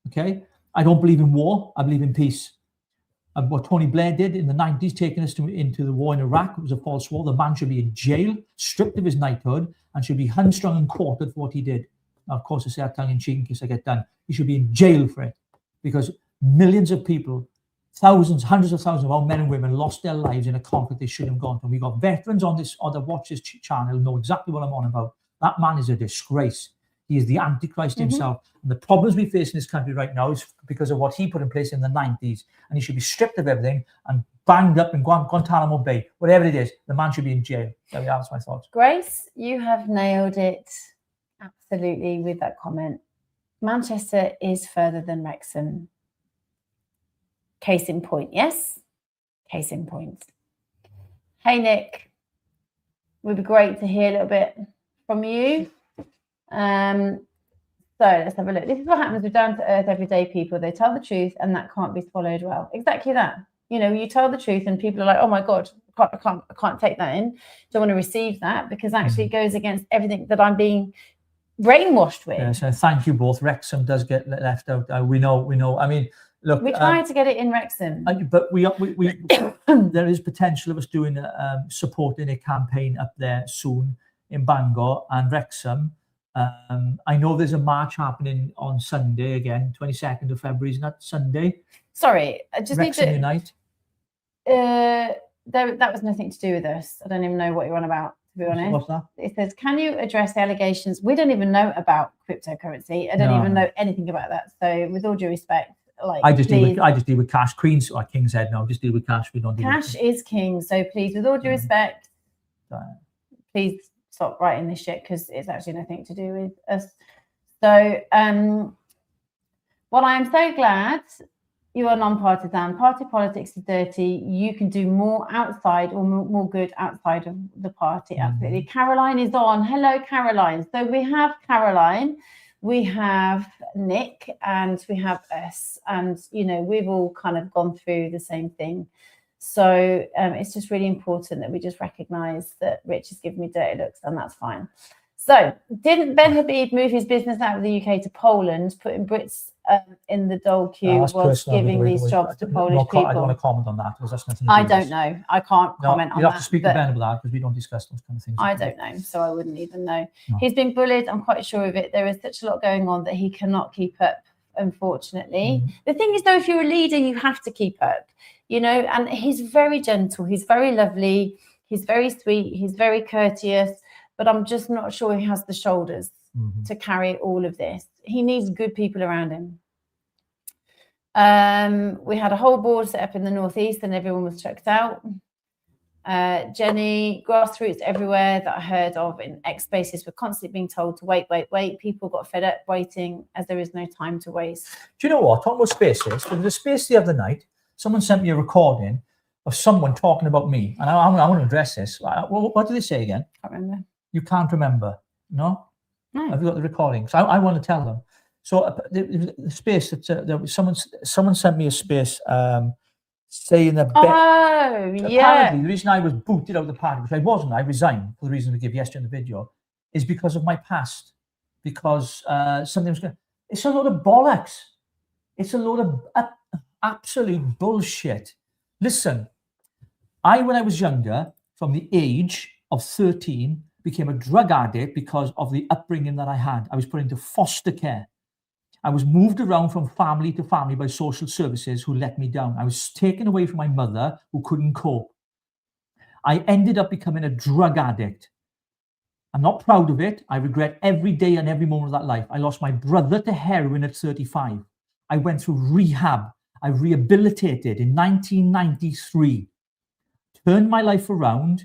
okay? I don't believe in war. I believe in peace. And what Tony Blair did in the 90s, taking us into the war in Iraq, it was a false war. The man should be in jail, stripped of his knighthood, and should be hamstrung and quartered for what he did. Now, of course, I say that tongue in cheek in case I get done. He should be in jail for it, because millions of people, thousands, hundreds of thousands of our men and women lost their lives in a conflict they shouldn't have gone to. And we got veterans on this, or that watch this channel, know exactly what I'm on about. That man is a disgrace. He is the Antichrist himself. And the problems we face in this country right now is because of what he put in place in the 90s. And he should be stripped of everything and banged up in Guantanamo Bay. Whatever it is, the man should be in jail. There we are, that's my thoughts. Grace, you have nailed it absolutely with that comment. Manchester is further than Wrexham. Case in point, yes? Case in point. Hey, Nick. It would be great to hear a little bit from you. So let's have a look. This is what happens with down to earth everyday people. They tell the truth and that can't be swallowed well. Exactly that. You know, you tell the truth and people are like, oh my God, I can't take that in. Don't want to receive that because actually it goes against everything that I'm being brainwashed with. Yeah, so thank you both. Wrexham does get left out. We know. I mean, look, we try to get it in Wrexham, but we there is potential of us doing supporting a campaign up there soon in Bangor and Wrexham. I know there's a march happening on Sunday again, 22nd of February, isn't that Sunday? Sorry, I just Wrexham need to Unite. That was nothing to do with us. I don't even know what you're on about, to be honest. What's that? It says, can you address the allegations? We don't even know about cryptocurrency. I don't even know anything about that. So with all due respect, like I just deal with cash. Queens or King's Head now. Just deal with cash. We don't deal cash with is king. So please, with all due respect, please stop writing this shit because it's actually nothing to do with us. So well, I am so glad you are non-partisan. Party politics is dirty. You can do more outside or more good outside of the party. Absolutely. Caroline is on. Hello, Caroline. So we have Caroline, we have Nick, and we have us. And, you know, we've all kind of gone through the same thing. So it's just really important that we just recognise that Rich is giving me dirty looks, and that's fine. So didn't Ben Habib move his business out of the UK to Poland, putting Brits in the dole queue that's was personal, giving by the these way. jobs to Polish I people. don't want to comment on that because that's nothing to do I with don't this. know. I can't comment on You that. have to speak to but Ben about that because we don't discuss those kind of things. I don't know, so I wouldn't even know. No. He's been bullied. I'm quite sure of it. There is such a lot going on that he cannot keep up, unfortunately. The thing is, though, if you're a leader, you have to keep up, you know, and he's very gentle. He's very lovely. He's very sweet. He's very courteous, but I'm just not sure he has the shoulders to carry all of this. He needs good people around him. We had a whole board set up in the northeast and everyone was chucked out. Jenny, grassroots everywhere that I heard of in X spaces were constantly being told to wait. People got fed up waiting as there is no time to waste. Do you know what? Talking about spaces, there was a space the other night. Someone sent me a recording of someone talking about me. And I want to address this. What did they say again? Can't remember. You can't remember? No? No. Have you got the recording? So I want to tell them. So the space that someone sent me a space saying that apparently the reason I was booted out of the party, which I wasn't, I resigned for the reason we gave yesterday in the video, is because of my past. Because something was going. It's a load of bollocks. It's a load of absolute bullshit. Listen, when I was younger, from the age of 13, became a drug addict because of the upbringing that I had. I was put into foster care. I was moved around from family to family by social services who let me down. I was taken away from my mother who couldn't cope. I ended up becoming a drug addict. I'm not proud of it. I regret every day and every moment of that life. I lost my brother to heroin at 35. I went through rehab. I rehabilitated in 1993. Turned my life around,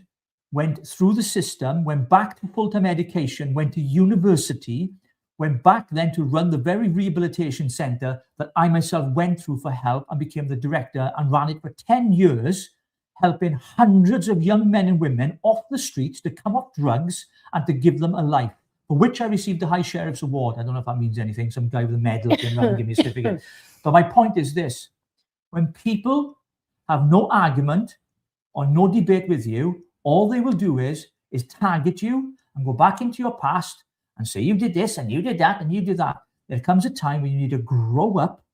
went through the system, went back to full-time education, went to university, went back then to run the very rehabilitation center that I myself went through for help and became the director and ran it for 10 years, helping hundreds of young men and women off the streets to come off drugs and to give them a life, for which I received the High Sheriff's Award. I don't know if that means anything. Some guy with a medal came around and gave me a certificate. But my point is this. When people have no argument or no debate with you, all they will do is target you and go back into your past and say, you did this and you did that and you did that. There comes a time when you need to grow up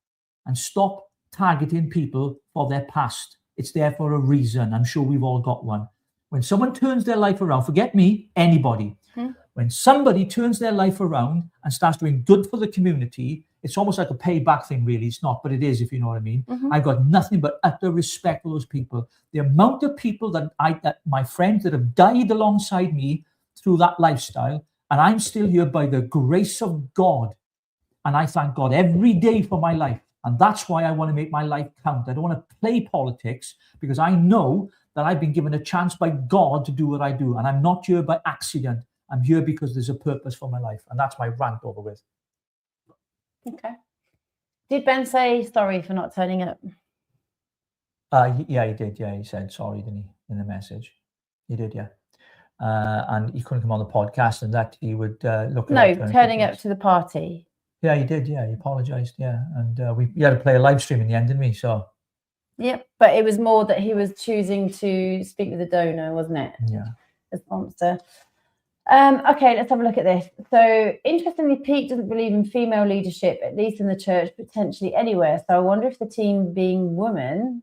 and stop targeting people for their past. It's there for a reason. I'm sure we've all got one. When someone turns their life around, forget me, anybody. When somebody turns their life around and starts doing good for the community, it's almost like a payback thing, really. It's not, but it is, if you know what I mean. I've got nothing but utter respect for those people. The amount of people that my friends that have died alongside me through that lifestyle, and I'm still here by the grace of God. And I thank God every day for my life. And that's why I want to make my life count. I don't want to play politics because I know that I've been given a chance by God to do what I do. And I'm not here by accident. I'm here because there's a purpose for my life. And that's my rant over with. Okay. Did Ben say sorry for not turning up? Yeah, he did. Yeah, he said sorry, didn't he, in the message? He did, yeah. And he couldn't come on the podcast and that he would look at turning up to the party. Yeah, he did. Yeah, he apologized. Yeah, and we had to play a live stream in the end, didn't we? So. Yep, but it was more that he was choosing to speak with the donor, wasn't it? Yeah. The sponsor. Okay, let's have a look at this. So, interestingly, Pete doesn't believe in female leadership, at least in the church, potentially anywhere. So, I wonder if the team being women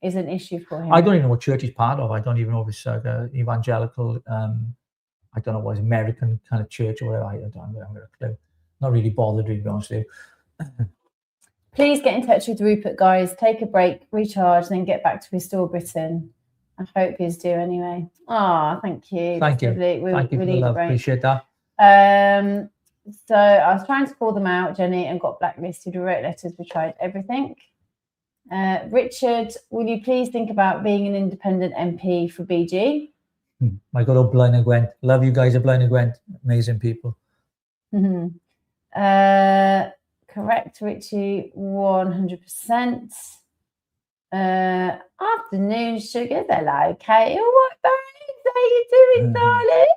is an issue for him. I don't even know what church he's part of. I don't even know if it's like evangelical. I don't know what his American kind of church or whatever. I don't have a clue. Not really bothered, to be honest with you. Please get in touch with Rupert, guys. Take a break, recharge, then get back to Restore Britain. I hope he's due anyway. Oh, thank you. Thank you. Thank you for the love. Appreciate that. So I was trying to call them out, Jenny, and got blacklisted. We wrote letters. We tried everything. Richard, will you please think about being an independent MP for BG? My good old Blaine and Gwent. Love you guys at Blaine and Gwent. Amazing people. Correct, Richie, 100%. Afternoon, sugars. Hello, Kate. What, babes? How you doing, darling?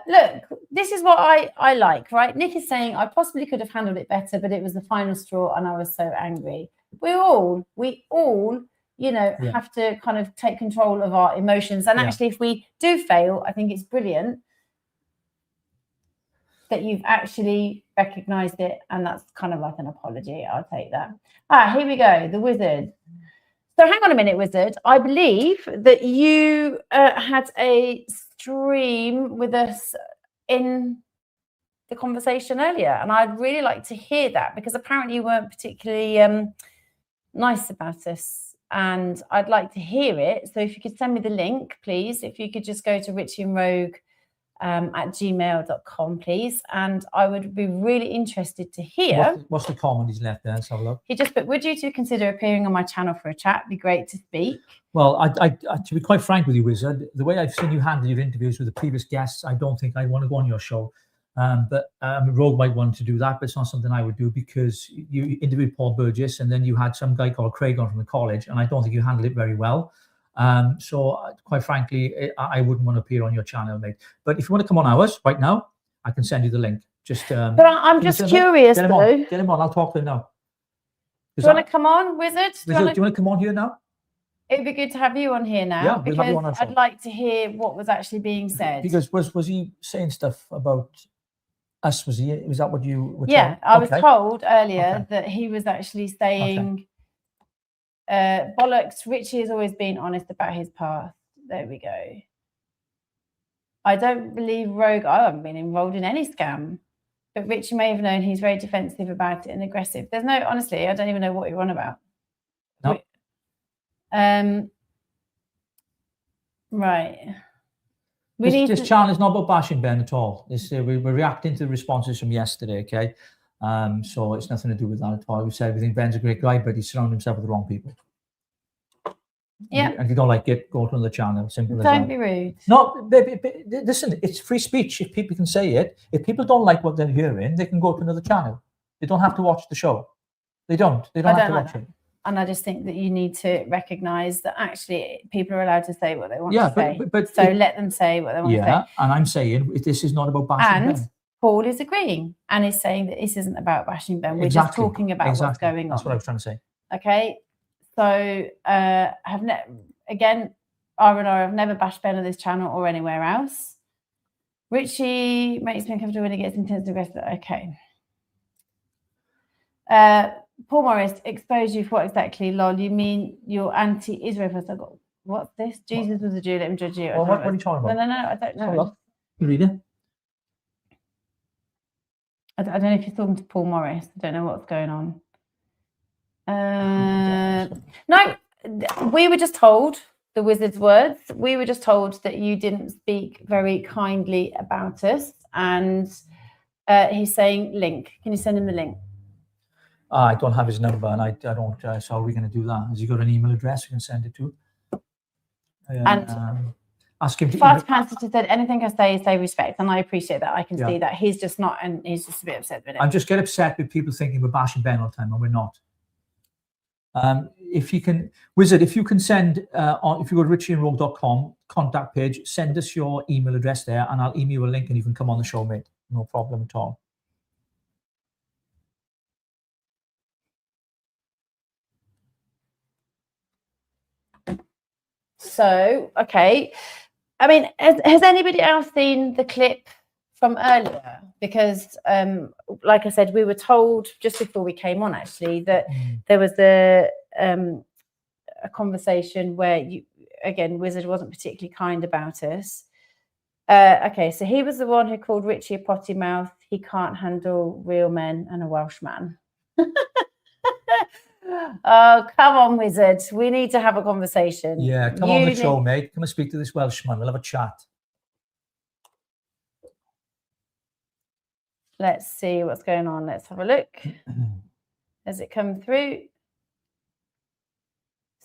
Look, this is what I like, right? Nick is saying, I possibly could have handled it better, but it was the final straw and I was so angry. We all, have to kind of take control of our emotions. And actually, if we do fail, I think it's brilliant that you've actually recognised it, and that's kind of like an apology. I'll take that. Here we go. The Wizard. So hang on a minute, Wizard. I believe that you had a stream with us in the conversation earlier, and I'd really like to hear that, because apparently you weren't particularly nice about us, and I'd like to hear it. So if you could send me the link, please. If you could just go to Richie and Rogue at gmail.com, please, and I would be really interested to hear. What's the comment he's left there? Let's have a look. He just put, would you two consider appearing on my channel for a chat? Be great to speak. Well, I to be quite frank with you, Wizard, the way I've seen you handle your interviews with the previous guests, I don't think I want to go on your show. But Rogue might want to do that, but it's not something I would do, because you interviewed Paul Burgess, and then you had some guy called Craig on from the college, and I don't think you handled it very well. So quite frankly, I wouldn't want to appear on your channel, mate. But if you want to come on ours right now, I can send you the link. Just but I'm just curious, get him on. I'll talk to him now. Do you want to come on, Wizard? Do you want to come on here now? It'd be good to have you on here now, Yeah, because we'll have you on our show. I'd like to hear what was actually being said. Because was he saying stuff about us? Was that what you were Yeah, told? I was told earlier that he was actually saying, bollocks, Richie has always been honest about his past. There we go. I don't believe Rogue, I haven't been enrolled in any scam, but Richie may have known. He's very defensive about it and aggressive. There's no, honestly, I don't even know what you're on about. No. Right. This channel is not about bashing Ben at all. We're reacting to the responses from yesterday, okay? So it's nothing to do with that at all. We said we think Ben's a great guy, but he's surrounded himself with the wrong people. Yeah. And if you don't like it, go to another channel. Simple as that. Don't be rude. No, listen, it's free speech. If people can say it, if people don't like what they're hearing, they can go to another channel. They don't have to watch the show. They don't have to watch it. And I just think that you need to recognise that actually people are allowed to say what they want to say. But so let them say what they want to say. Yeah, and I'm saying this is not about bashing Ben. Paul is agreeing and is saying that this isn't about bashing Ben. We're just talking about what's going on. That's what I was trying to say. Okay. So again, R&R, I've never bashed Ben on this channel or anywhere else. Richie makes me uncomfortable when he gets intense and aggressive. Okay. Paul Morris, expose you for what exactly, lol? You mean you're anti-Israel? I got, what's this? Jesus was a Jew, let him judge you. Well, what are you talking about? No, I don't know. You read it? I don't know if you're talking to Paul Morris. I don't know what's going on. No, we were just told, the Wizard's words, we were just told that you didn't speak very kindly about us. And he's saying link. Can you send him the link? I don't have his number, and I don't. So are we going to do that? Has he got an email address we can send it to? And ask him. Fast Pastor said, anything I say respect, and I appreciate that. I can see that he's just not, and he's just a bit upset with it. I'm just get upset with people thinking we're bashing Ben all the time, and we're not. If you can, Wizard, if you can send if you go to richieandrogue.com contact page, send us your email address there, and I'll email you a link, and you can come on the show, mate. No problem at all. So, okay. I mean, has anybody else seen the clip from earlier? Because, like I said, we were told just before we came on, actually, that there was a conversation where, Wizard wasn't particularly kind about us. Okay, so he was the one who called Richie a potty mouth. He can't handle real men and a Welshman. Oh, come on, Wizard. We need to have a conversation. Yeah, come on the show, mate. Come and speak to this Welshman. We'll have a chat. Let's see what's going on. Let's have a look. Has it come through?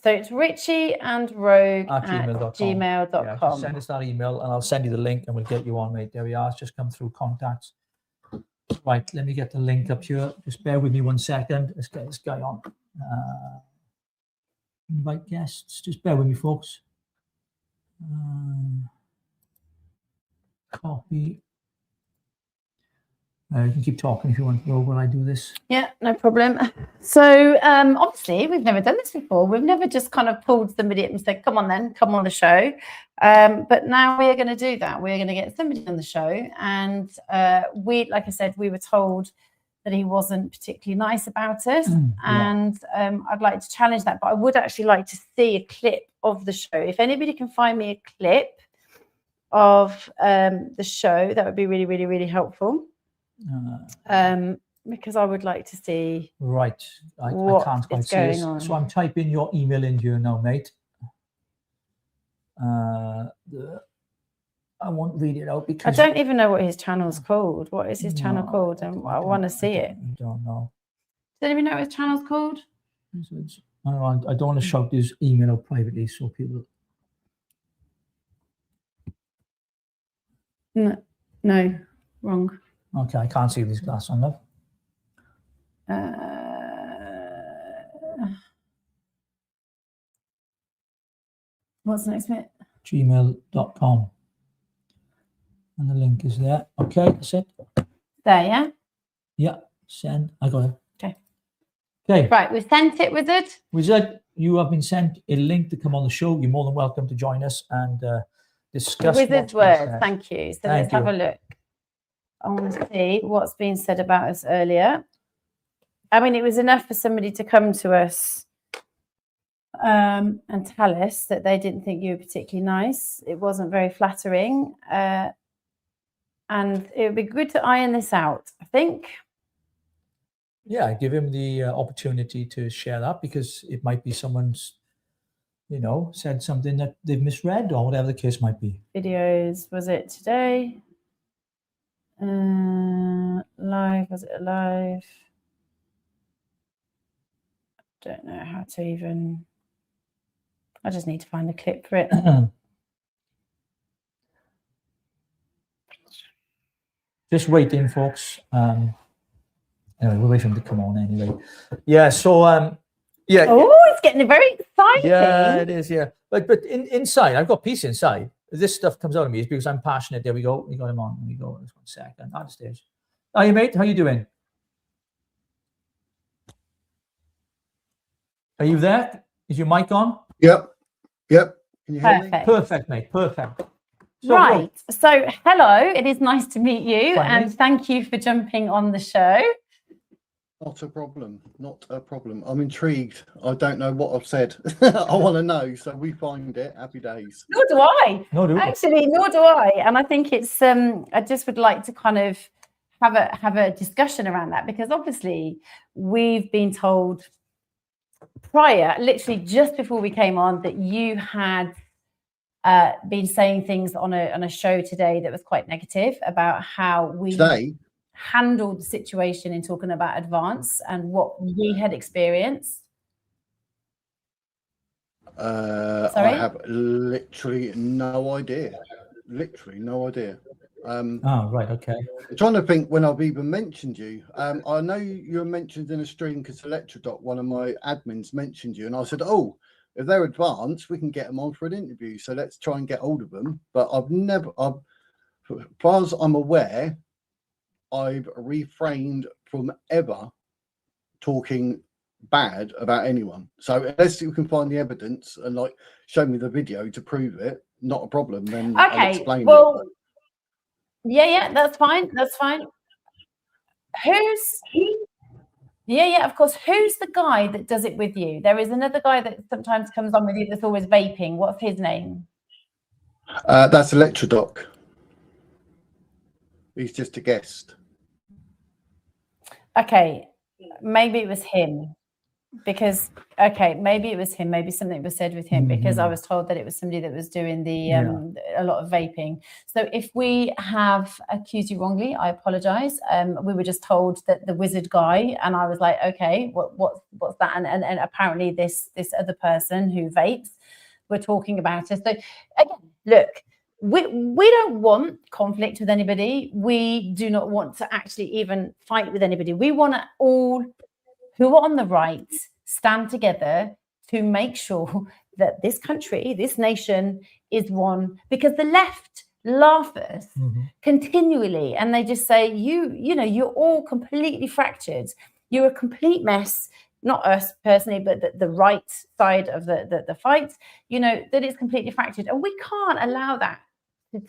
So it's Richie and Rogue at gmail.com. Yeah, send us that email and I'll send you the link and we'll get you on, mate. There we are. It's just come through contacts. Right, let me get the link up here. Just bear with me 1 second. Let's get this guy on. Invite guests. Just bear with me, folks. Copy. You can keep talking if you want to go while I do this. Yeah, no problem. So obviously we've never done this before. We've never just kind of pulled somebody up and said, come on then, come on the show. But now we're going to do that. We're going to get somebody on the show. And like I said, we were told that he wasn't particularly nice about us. And I'd like to challenge that. But I would actually like to see a clip of the show. If anybody can find me a clip of the show, that would be really, really, really helpful. Because I would like to see I can't quite see this. So I'm typing your email in here now, mate. I won't read it out because I don't even know what his channel's called. What is his channel called? And I want to see it. I don't know. Does anybody know what his channel's called? I don't want to shout his email out privately, so people. No, wrong. Okay, I can't see this glass on, love. What's the next bit? gmail.com. And the link is there. Okay, that's it. There, yeah? Yeah, send. I got it. Okay. Right, we've sent it, Wizard. Wizard, you have been sent a link to come on the show. You're more than welcome to join us and discuss. Wizard's words, thank you. So let's have a look. I want to see what's been said about us earlier. I mean, it was enough for somebody to come to us and tell us that they didn't think you were particularly nice. It wasn't very flattering. And it would be good to iron this out, I think. Yeah, give him the opportunity to share that, because it might be someone's, said something that they've misread or whatever the case might be. Videos, was it today? Live, was it live? Don't know how to even. I just need to find a clip for it. Just waiting, folks. Anyway, we'll wait for him to come on anyway. Yeah, so yeah. Oh, it's getting very exciting. Yeah, it is, yeah. But inside, I've got peace inside. This stuff comes out of me is because I'm passionate. There we go. We got him on. There we go. Just 1 second. On stage. Hi, mate. How you doing? Are you there? Is your mic on? Yep. Can you hear me? Perfect, mate. Perfect. So, right. So, hello. It is nice to meet you, and thank you for jumping on the show. Not a problem. Not a problem. I'm intrigued. I don't know what I've said. I want to know. So we find it. Happy days. Nor do I. Actually, nor do I. And I think it's. I just would like to kind of have a discussion around that, because obviously we've been told prior, literally just before we came on, that you had been saying things on a show today that was quite negative about how we handled the situation in talking about advance and what we had experienced. I have literally no idea. Oh, right, okay. I'm trying to think when I've even mentioned you. I know you were mentioned in a stream because Electrodoc, one of my admins, mentioned you, and I said, oh, if they're advanced, we can get them on for an interview. So let's try and get hold of them. But as far as I'm aware, I've refrained from ever talking bad about anyone. So unless you can find the evidence and show me the video to prove it, not a problem. Then I'll explain it. Yeah, that's fine. Of course. Who's the guy that does it with you? There is another guy that sometimes comes on with you that's always vaping. What's his name? That's Electrodoc. He's just a guest. Okay, maybe it was him. Maybe it was him. Maybe something was said with him, because I was told that it was somebody that was doing a lot of vaping. So if we have accused you wrongly, I apologize. We were just told that the wizard guy, and I was like, okay, what's that? And apparently this other person who vapes, we're talking about it. So again, look, we don't want conflict with anybody. We do not want to actually even fight with anybody. We want to all who are on the right stand together to make sure that this country, this nation is one, because the left laugh at us continually, and they just say, you know, you're all completely fractured. You're a complete mess. Not us personally, but the right side of the fight, you know, that it's completely fractured, and we can't allow that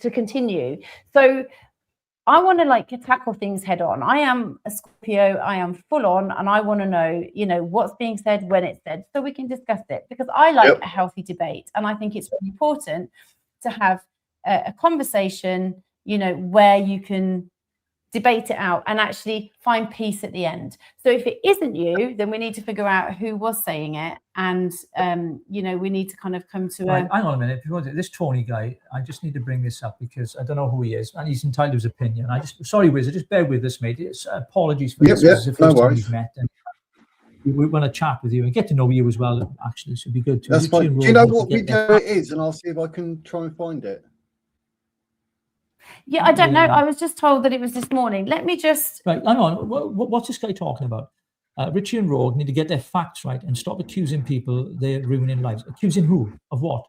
to continue. So I want to like tackle things head on. I am a Scorpio, I am full on, and I want to know, you know, what's being said, when it's said, so we can discuss it, because I like a healthy debate, and I think it's really important to have a conversation, you know, where you can debate it out and actually find peace at the end. So if it isn't you, then we need to figure out who was saying it, and you know, we need to kind of come to hang on a minute. If you want to, this Tony guy, I just need to bring this up because I don't know who he is, and he's entitled to his opinion. Sorry, Wizard, just bear with us, mate. It's apologies for this. This is the first time we've met, and we want to chat with you and get to know you as well. Actually, so it'd be good to. That's fine. Do you know what video it is? And I'll see if I can try and find it. Yeah, I don't know. I was just told that it was this morning. Let me just... Right, hang on. What's this guy talking about? Richie and Rogue need to get their facts right and stop accusing people they're ruining lives. Accusing who? Of what?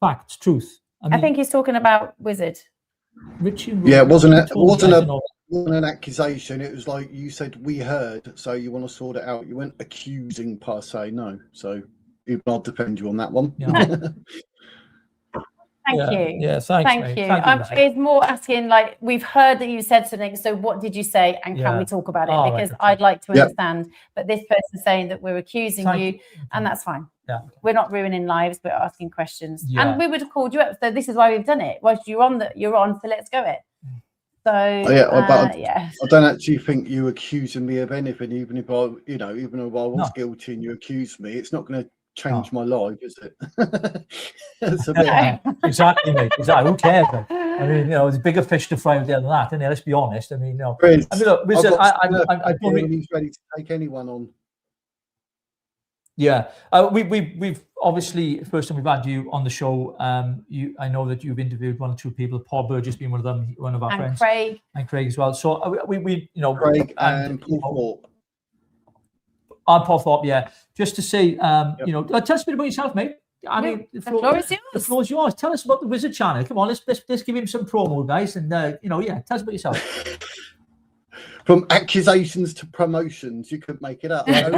Facts, truth. I think he's talking about Wizard. Richie and Rogue... Yeah, it wasn't an accusation. It was like you said, we heard, so you want to sort it out. You weren't accusing per se, no. So even I'll defend you on that one. Yeah. Thank you. Yeah, thanks. Thank you. It's more asking, like, we've heard that you said something, so what did you say, and can we talk about it? Because I'd like to understand. But this person's saying that we're accusing you, and that's fine. Yeah. We're not ruining lives, we're asking questions. And we would have called you up, so this is why we've done it. Well, you're on, so let's go it. So I don't actually think you accusing me of anything, even if I, you know, even if I was guilty and you accused me, it's not going to change my life, is it? It's a bit... Exactly, mate. Exactly. Who cares? Then? I mean, you know, there's bigger fish to fry than that, isn't there? Let's be honest. I mean, you know, Prince, I mean, look, Wizard, he's ready to take anyone on. Yeah, we've obviously first time we've had you on the show. I know that you've interviewed one or two people. Paul Burgess being one of them, one of our friends, and Craig as well. So we you know, Craig and Paul Thorpe. I'm Paul Thorpe, yeah. Just to say, you know, tell us a bit about yourself, mate. I mean, the floor is yours. The floor is yours. Tell us about the Wizard channel. Come on, let's give him some promo, guys, and you know, tell us about yourself. From accusations to promotions, you could make it up. It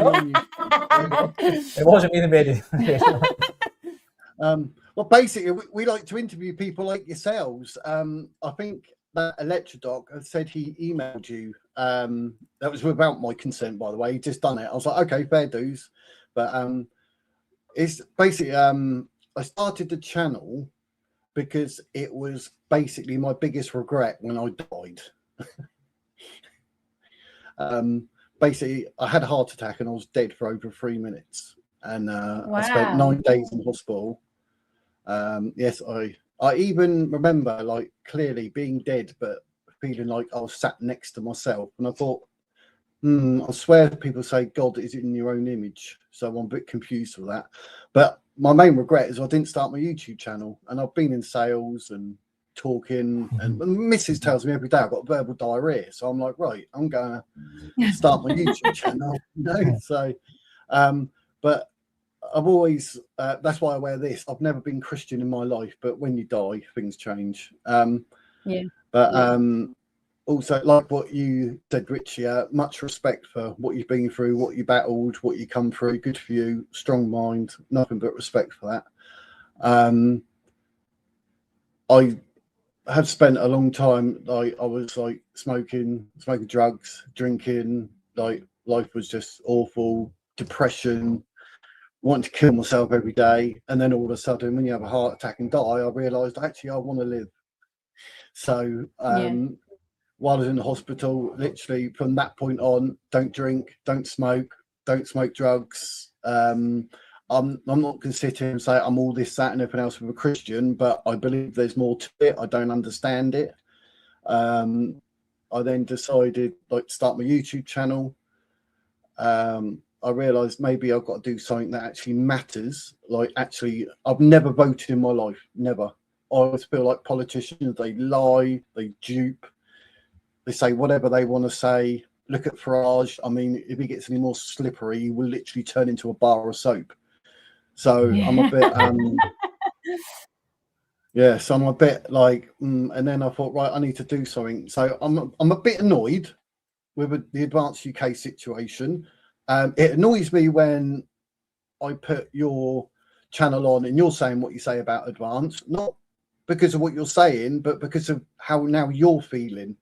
wasn't me that made it. Well, basically, we like to interview people like yourselves. I think that Electrodoc had said he emailed you. That was without my consent, by the way. He just done it. I was like, okay, fair dues. But it's basically I started the channel because it was basically my biggest regret when I died. Basically, I had a heart attack and I was dead for over 3 minutes, and I spent 9 days in hospital. Yes, I even remember, like, clearly being dead, but feeling like I was sat next to myself. And I thought, I swear people say God is in your own image. So I'm a bit confused with that. But my main regret is I didn't start my YouTube channel. And I've been in sales and talking, and Mrs. tells me every day I've got verbal diarrhea. So I'm like, right, I'm going to start my YouTube channel. You know? So, but I've always, that's why I wear this. I've never been Christian in my life, but when you die, things change. Also, like what you said, Richie, much respect for what you've been through, what you battled, what you come through. Good for you. Strong mind. Nothing but respect for that. I have spent a long time, like, I was like smoking drugs, drinking, like life was just awful, depression, wanting to kill myself every day. And then all of a sudden, when you have a heart attack and die, I realized actually I want to live. So while I was in the hospital, literally from that point on, don't drink, don't smoke drugs. I'm not going to sit here and say I'm all this, that, and everything else with a Christian, but I believe there's more to it. I don't understand it. I then decided, like, to start my YouTube channel. I realized maybe I've got to do something that actually matters. Like, actually, I've never voted in my life, never. I always feel like politicians, they lie, they dupe, they say whatever they want to say. Look at Farage. I mean, if he gets any more slippery, he will literally turn into a bar of soap. So I'm a bit, Yeah, so I'm a bit like, and then I thought, right, I need to do something. So I'm a bit annoyed with the Advance UK situation. It annoys me when I put your channel on and you're saying what you say about Advance, not because of what you're saying, but because of how now you're feeling.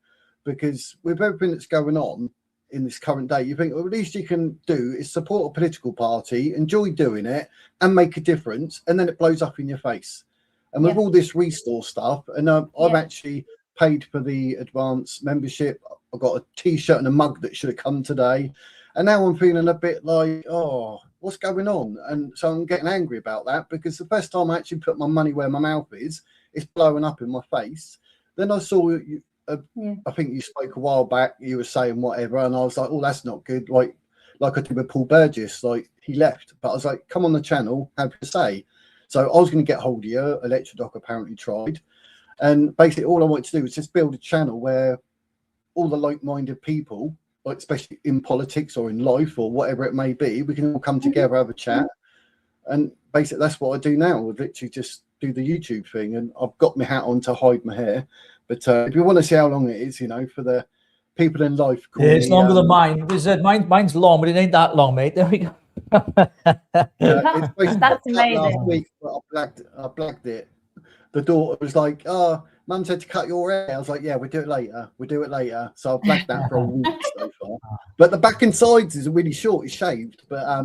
Because with everything that's going on in this current day, you think, well, at least you can do is support a political party, enjoy doing it, and make a difference, and then it blows up in your face. And with all this Restore stuff, and I've actually paid for the Advance membership. I've got a T-shirt and a mug that should have come today, and now I'm feeling a bit like, oh, what's going on? And so I'm getting angry about that, because the first time I actually put my money where my mouth is, it's blowing up in my face. Then I saw you. I think you spoke a while back. You were saying whatever, and I was like, "Oh, that's not good." Like I did with Paul Burgess. Like, he left, but I was like, "Come on the channel, have your say." So I was going to get hold of you. Electrodoc apparently tried, and basically all I wanted to do was just build a channel where all the like-minded people, like especially in politics or in life or whatever it may be, we can all come together, have a chat, and basically that's what I do now. I literally just do the YouTube thing, and I've got my hat on to hide my hair. But if you want to see how long it is, you know, for the people in life, it's longer than mine. Mine's long, but it ain't that long, mate. There we go. That's amazing. Last week, but I blagged it. The daughter was like, "Oh, Mum said to cut your hair." I was like, "Yeah, we'll do it later. We'll do it later." So I've blagged that for a week so far. But the back and sides is really short. It's shaved. But I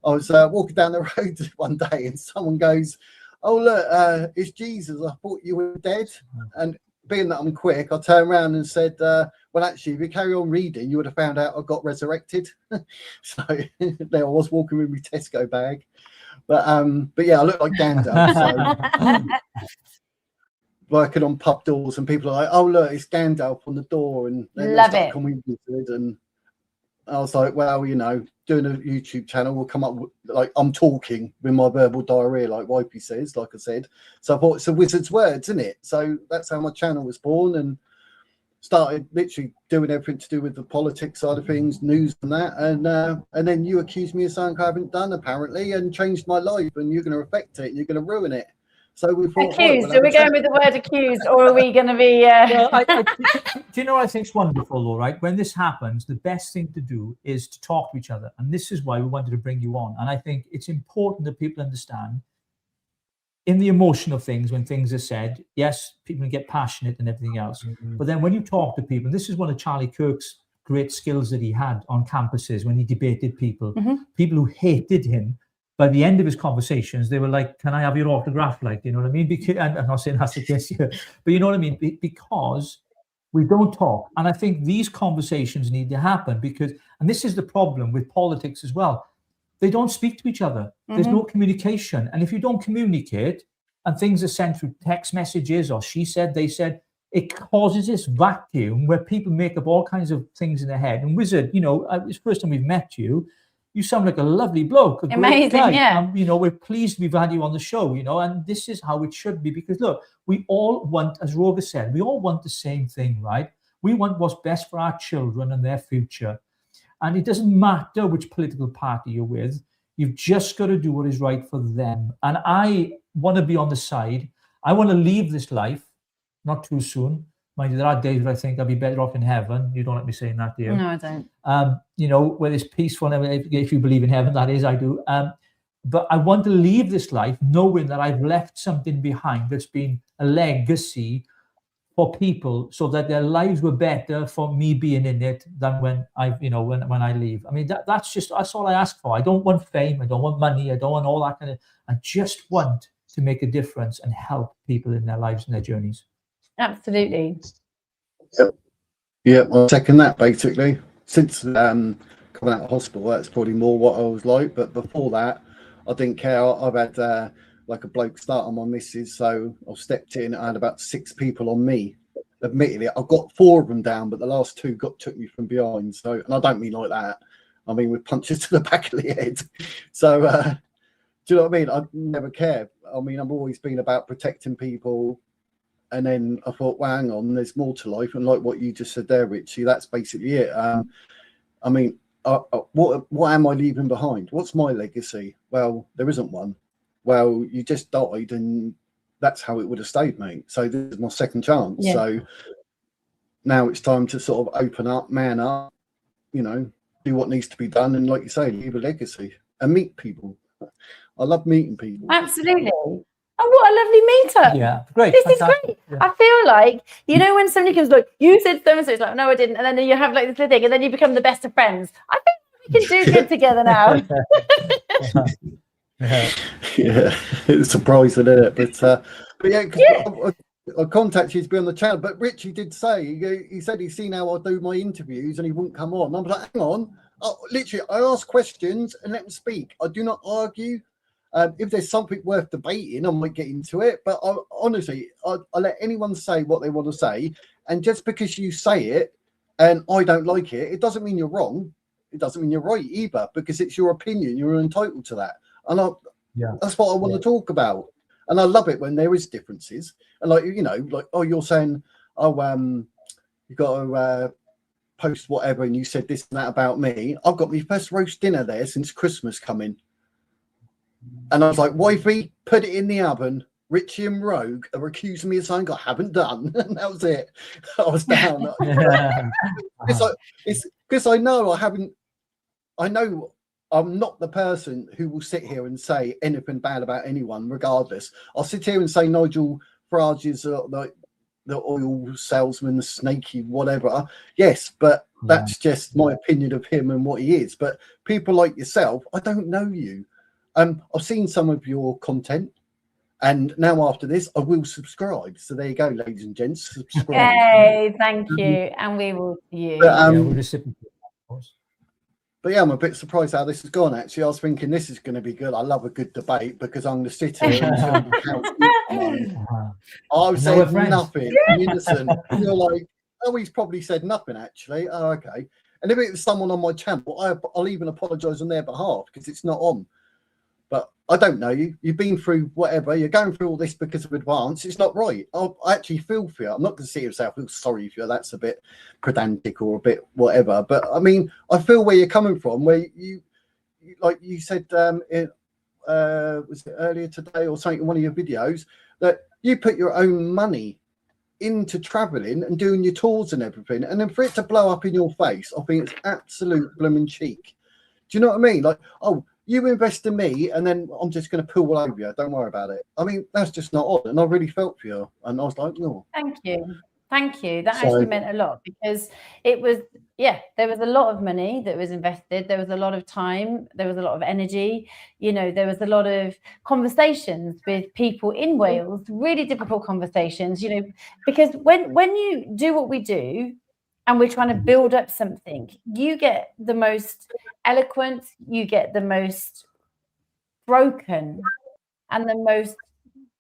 was walking down the road one day, and someone goes, "Oh, look, it's Jesus. I thought you were dead." And being that I'm quick, I turned around and said, "Well, actually, if you carry on reading, you would have found out I got resurrected." So there I was walking with my Tesco bag. But yeah, I look like Gandalf. So working on pub doors, and people are like, "Oh, look, it's Gandalf on the door," and then Love it. Wizard, and I was like, well, you know, doing a YouTube channel will come up with, like, I'm talking with my verbal diarrhea, like Wipey says, like I said. So I thought it's a wizard's words, isn't it? So that's how my channel was born, and started literally doing everything to do with the politics side of things, news and that. And then you accused me of something I haven't done, apparently, and changed my life, and you're going to affect it, and you're going to ruin it. So we thought, accused. Are we going with the word accused, or are we going to be? Well, do you know what I think's wonderful, though, right? When this happens, the best thing to do is to talk to each other, and this is why we wanted to bring you on. And I think it's important that people understand, in the emotion of things, when things are said, yes, people get passionate and everything else. But then when you talk to people, and this is one of Charlie Kirk's great skills that he had on campuses when he debated people, people who hated him. By the end of his conversations, they were like, "Can I have your autograph?" Like, you know what I mean? Because, and I'm not saying that's the case here, but you know what I mean? Because we don't talk. And I think these conversations need to happen because, and this is the problem with politics as well, they don't speak to each other. There's no communication. And if you don't communicate and things are sent through text messages or she said, they said, it causes this vacuum where people make up all kinds of things in their head. And Wizard, you know, it's the first time we've met you. You sound like a lovely bloke, a great guy. Yeah. You know, we're pleased we've had you on the show, you know, and this is how it should be because look, we all want, as Roger said, we all want the same thing, right? We want what's best for our children and their future. And it doesn't matter which political party you're with. You've just got to do what is right for them. And I want to be on the side. I want to leave this life, not too soon. Mind you, there are days where I think I'll be better off in heaven. You don't let me saying that, do you? No, I don't. You know, where it's peaceful, if you believe in heaven, that is, I do. But I want to leave this life knowing that I've left something behind that's been a legacy for people so that their lives were better for me being in it than when when I leave. I mean, that's all I ask for. I don't want fame. I don't want money. I don't want all that kind of, I just want to make a difference and help people in their lives and their journeys. Absolutely. Yeah, I'll second that basically. Since coming out of hospital, that's probably more what I was like. But before that, I didn't care. I've had like a bloke start on my missus, so I stepped in. I had about 6 people on me. Admittedly, I got 4 of them down, but the last 2 took me from behind. So, and I don't mean like that. I mean with punches to the back of the head. So, do you know what I mean? I never care. I mean, I've always been about protecting people. And then I thought, well, hang on, there's more to life. And like what you just said there, Richie, that's basically it. I mean, what am I leaving behind? What's my legacy? Well, there isn't one. Well, you just died and that's how it would have stayed, mate. So this is my second chance. Yeah. So now it's time to sort of open up, man up, you know, do what needs to be done, and like you say, leave a legacy and meet people. I love meeting people. Absolutely. Oh, what a lovely meetup. Yeah, great. This fantastic. is great. Yeah. I feel like, you know, when somebody comes like, you said so and so, it's like, no, I didn't. And then you have like this thing, and then you become the best of friends. I think we can do good together now. Yeah, it's surprising, isn't it? But yeah, because I contacted you to be on the channel. But Richie did say, he said he's seen how I do my interviews and he wouldn't come on. I was like, hang on. Literally, I ask questions and let them speak. I do not argue. If there's something worth debating, I might get into it. But honestly, I let anyone say what they want to say. And just because you say it and I don't like it, it doesn't mean you're wrong. It doesn't mean you're right either, because it's your opinion. You're entitled to that. And that's what I want to talk about. And I love it when there is differences. And like, you know, like, oh, you're saying, oh, you got to post whatever, and you said this and that about me. I've got my first roast dinner there since Christmas coming. And I was like, wifey, put it in the oven. Richie and Rogue are accusing me of something I haven't done. And that was it. I was down. It's because I know I'm not the person who will sit here and say anything bad about anyone, regardless. I'll sit here and say Nigel Farage is like the oil salesman, the snaky, whatever. Yes, but that's just my opinion of him and what he is. But people like yourself, I don't know you. I've seen some of your content, and now after this, I will subscribe. So there you go, ladies and gents. Subscribe. Hey, thank you, and we will see you. But yeah, I'm a bit surprised how this has gone. Actually, I was thinking this is going to be good. I love a good debate because I'm going to sit here and I've said nothing. I'm innocent. And you're like, oh, he's probably said nothing actually. Oh, okay. And if it's someone on my channel, I'll even apologise on their behalf because it's not on. But I don't know you. You've been through whatever. You're going through all this because of advance. It's not right. I actually feel for you. I'm not going to sit here and say I feel sorry for you. That's a bit pedantic or a bit whatever. But I mean, I feel where you're coming from. Where you like you said, was it earlier today or something in one of your videos, that you put your own money into traveling and doing your tours and everything, and then for it to blow up in your face, I think it's absolute blooming cheek. Do you know what I mean? Like, oh, you invest in me, and then I'm just going to pull all over you. Don't worry about it. I mean, that's just not on. And I really felt for you. And I was like, no. Thank you. Thank you. That actually meant a lot, because it was, there was a lot of money that was invested. There was a lot of time. There was a lot of energy. You know, there was a lot of conversations with people in Wales, really difficult conversations, you know, because when you do what we do, and we're trying to build up something, you get the most eloquent, you get the most broken, and the most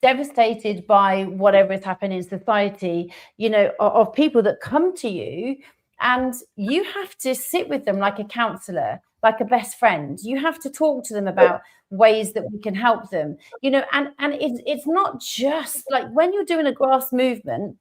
devastated by whatever is happening in society, you know, of people that come to you, and you have to sit with them like a counselor, like a best friend. You have to talk to them about ways that we can help them, you know, and it's not just like when you're doing a grass movement,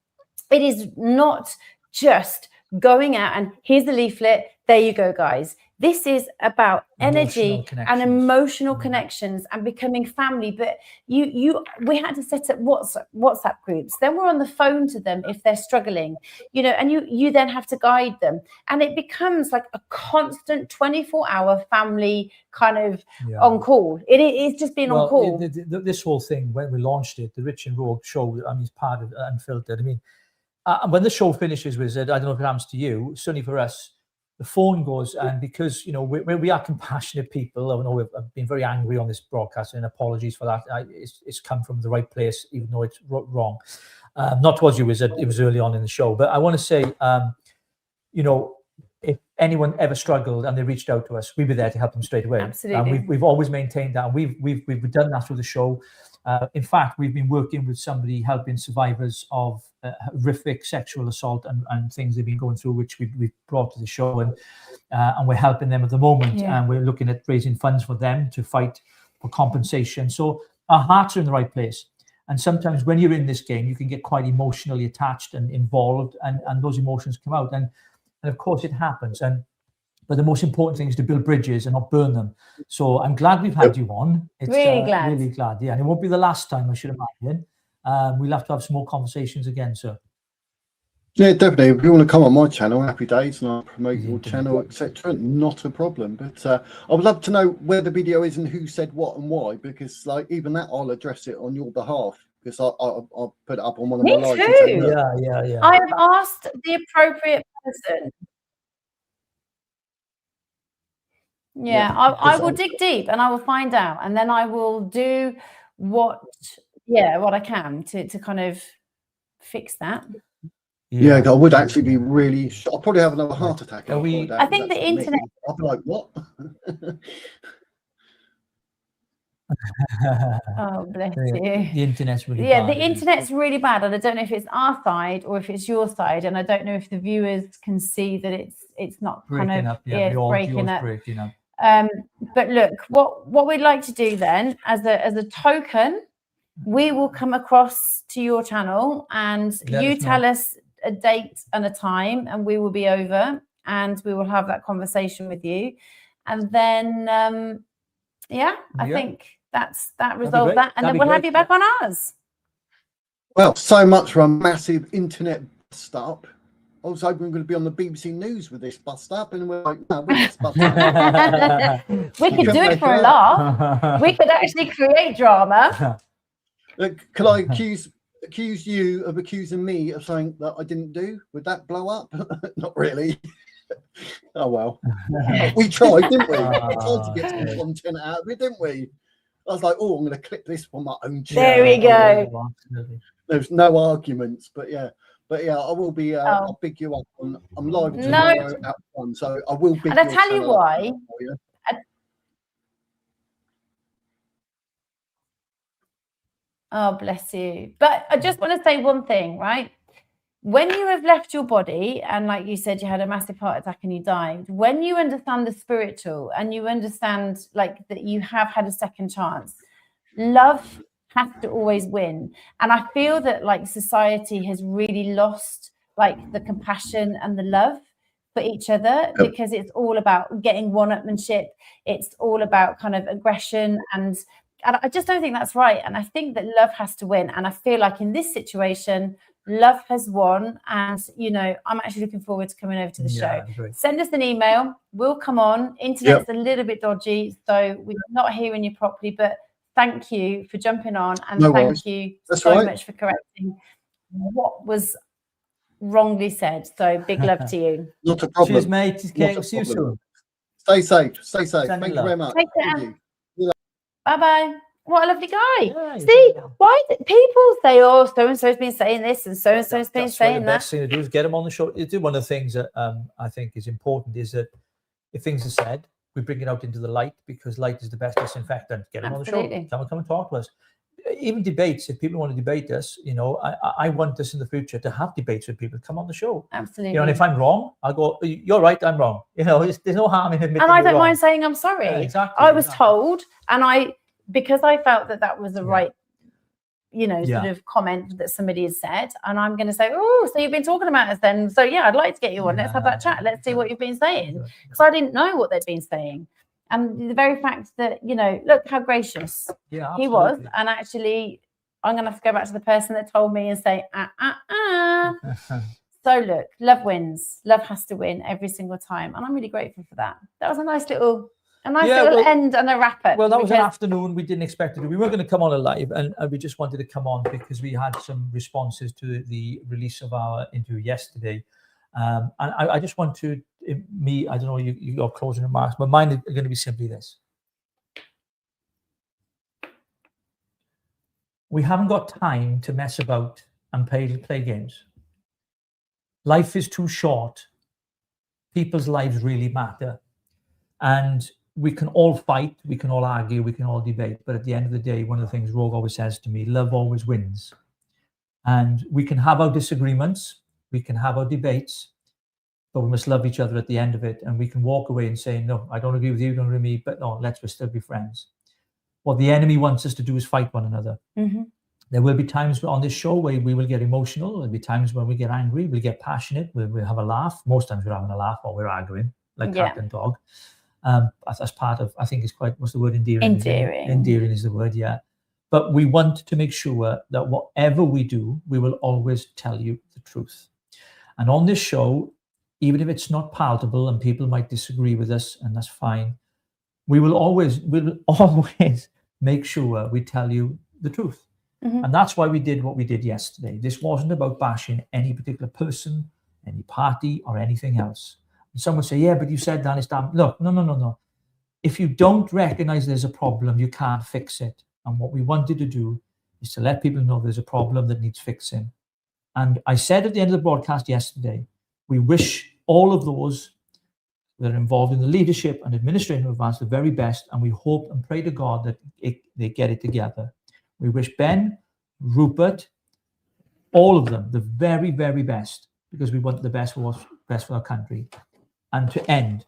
it is not just going out and here's the leaflet, there you go, guys. This is about energy and emotional connections and becoming family. But we had to set up WhatsApp groups. Then we're on the phone to them if they're struggling, you know, and you then have to guide them. And it becomes like a constant 24-hour family kind of on call. It's just being on call. This whole thing, when we launched it, the Rich and Rogue show, I mean, it's part of Unfiltered. I mean, when the show finishes, I don't know if it happens to you, certainly for us, the phone goes, and because, you know, we are compassionate people. I know I've been very angry on this broadcast, and apologies for that. It's come from the right place, even though it's wrong. Not towards you, it was early on in the show. But I want to say, you know, if anyone ever struggled and they reached out to us, we were there to help them straight away. Absolutely. And we've always maintained that. We've done that through the show. In fact, we've been working with somebody helping survivors of horrific sexual assault and things they've been going through, which we've brought to the show, and we're helping them at the moment, and we're looking at raising funds for them to fight for compensation. So our hearts are in the right place. And sometimes when you're in this game, you can get quite emotionally attached and involved, and those emotions come out. And of course it happens. But the most important thing is to build bridges and not burn them. So I'm glad we've had you on. It's really glad. Really glad, yeah. And it won't be the last time, I should imagine. we'll have to have some more conversations again, sir. Yeah, definitely. If you want to come on my channel, happy days, and I'll promote your channel, etc. Not a problem. But I would love to know where the video is and who said what and why, because like even that, I'll address it on your behalf, because I'll put it up on one of my lives. Me too. Yeah. I have asked the appropriate person. Yeah, I will dig deep and I will find out, and then I will do what I can to kind of fix that. Yeah, I would actually be really. I'll probably have another heart attack. I think the internet. I'll be like, what? Oh, bless you. The internet's really bad. Yeah, the internet's really bad, and I don't know if it's our side or if it's your side, and I don't know if the viewers can see that it's not breaking up. Yeah, it's breaking up. Breaking up. But look, what we'd like to do then, as a token, we will come across to your channel and you tell us a date and a time, and we will be over and we will have that conversation with you, and then I think that resolves that, and then we'll have you back on ours. Well, so much for a massive internet bust up. I was hoping we were going to be on the BBC News with this bust up, and we're like, no, we're just bust up. We could do it for a laugh. We could actually create drama. Could I accuse you of accusing me of something that I didn't do? Would that blow up? Not really. Oh well, we tried, didn't we? We tried to get some content out of it, didn't we? I was like, oh, I'm going to clip this from my own channel. There we go. There's no arguments, but yeah, I will be. I'll big you up on. I'm live tomorrow at 1, so I will big. And I tell you why. Oh, bless you. But I just want to say one thing, right? When you have left your body, and like you said, you had a massive heart attack and you died, when you understand the spiritual and you understand like that you have had a second chance, love has to always win. And I feel that like society has really lost like the compassion and the love for each other, because it's all about getting one-upmanship. It's all about kind of aggression, and I just don't think that's right. And I think that love has to win. And I feel like in this situation, love has won. And, you know, I'm actually looking forward to coming over to the show. Send us an email. We'll come on. Internet's a little bit dodgy, so we're not hearing you properly. But thank you for jumping on. And thank you so much for correcting what was wrongly said. So big love to you. Not a problem. Cheers, mate. See you soon. Stay safe. Thank you very much. Take care. Bye-bye. What a lovely guy. Yeah, see, why people say, oh, so-and-so's been saying this and so-and-so's been saying that. The best thing to do is get them on the show. One of the things that I think is important is that if things are said, we bring it out into the light, because light is the best disinfectant. Get them on the show. Come and talk to us. Even debates, if people want to debate us, you know, I want us in the future to have debates with people. Come on the show. Absolutely. You know, and if I'm wrong, I'll go, you're right, I'm wrong. You know, there's no harm in admitting. And I don't mind saying I'm sorry. Yeah, exactly. I was told, and because I felt that was the right, you know, sort of comment that somebody has said, and I'm going to say, oh, so you've been talking about us then. So yeah, I'd like to get you on. Let's have that chat. Let's see what you've been saying, because I didn't know what they'd been saying. And the very fact that, you know, look how gracious he was. And actually, I'm going to have to go back to the person that told me and say, So look, love wins. Love has to win every single time. And I'm really grateful for that. That was a nice little end and a wrap up. Well, that was an afternoon we didn't expect to do. We weren't going to come on live, and we just wanted to come on because we had some responses to the release of our interview yesterday. And I just want to, I don't know, your closing remarks, but mine are going to be simply this. We haven't got time to mess about and play games. Life is too short. People's lives really matter. And we can all fight, we can all argue, we can all debate. But at the end of the day, one of the things Rogue always says to me, love always wins. And we can have our disagreements, we can have our debates, but we must love each other at the end of it. And we can walk away and say, no, I don't agree with you, don't agree with me, but no, we'll still be friends. What the enemy wants us to do is fight one another. Mm-hmm. There will be times on this show where we will get emotional. There'll be times when we get angry, we'll get passionate, we'll have a laugh. Most times we're having a laugh or we're arguing, like cat and dog. As part of, I think it's quite, what's the word, endearing? Endearing. Endearing is the word, yeah. But we want to make sure that whatever we do, we will always tell you the truth. And on this show, even if it's not palatable and people might disagree with us, and that's fine, we'll always make sure we tell you the truth. And that's why we did what we did yesterday. This wasn't about bashing any particular person, any party, or anything else. And some would say, yeah, but you said that it's damn. Look, no. If you don't recognize there's a problem, you can't fix it. And what we wanted to do is to let people know there's a problem that needs fixing. And I said at the end of the broadcast yesterday, we wish all of those that are involved in the leadership and administrative advance the very best, and we hope and pray to God that they get it together. We wish Ben, Rupert, all of them the very, very best, because we want the best for our country. And to end,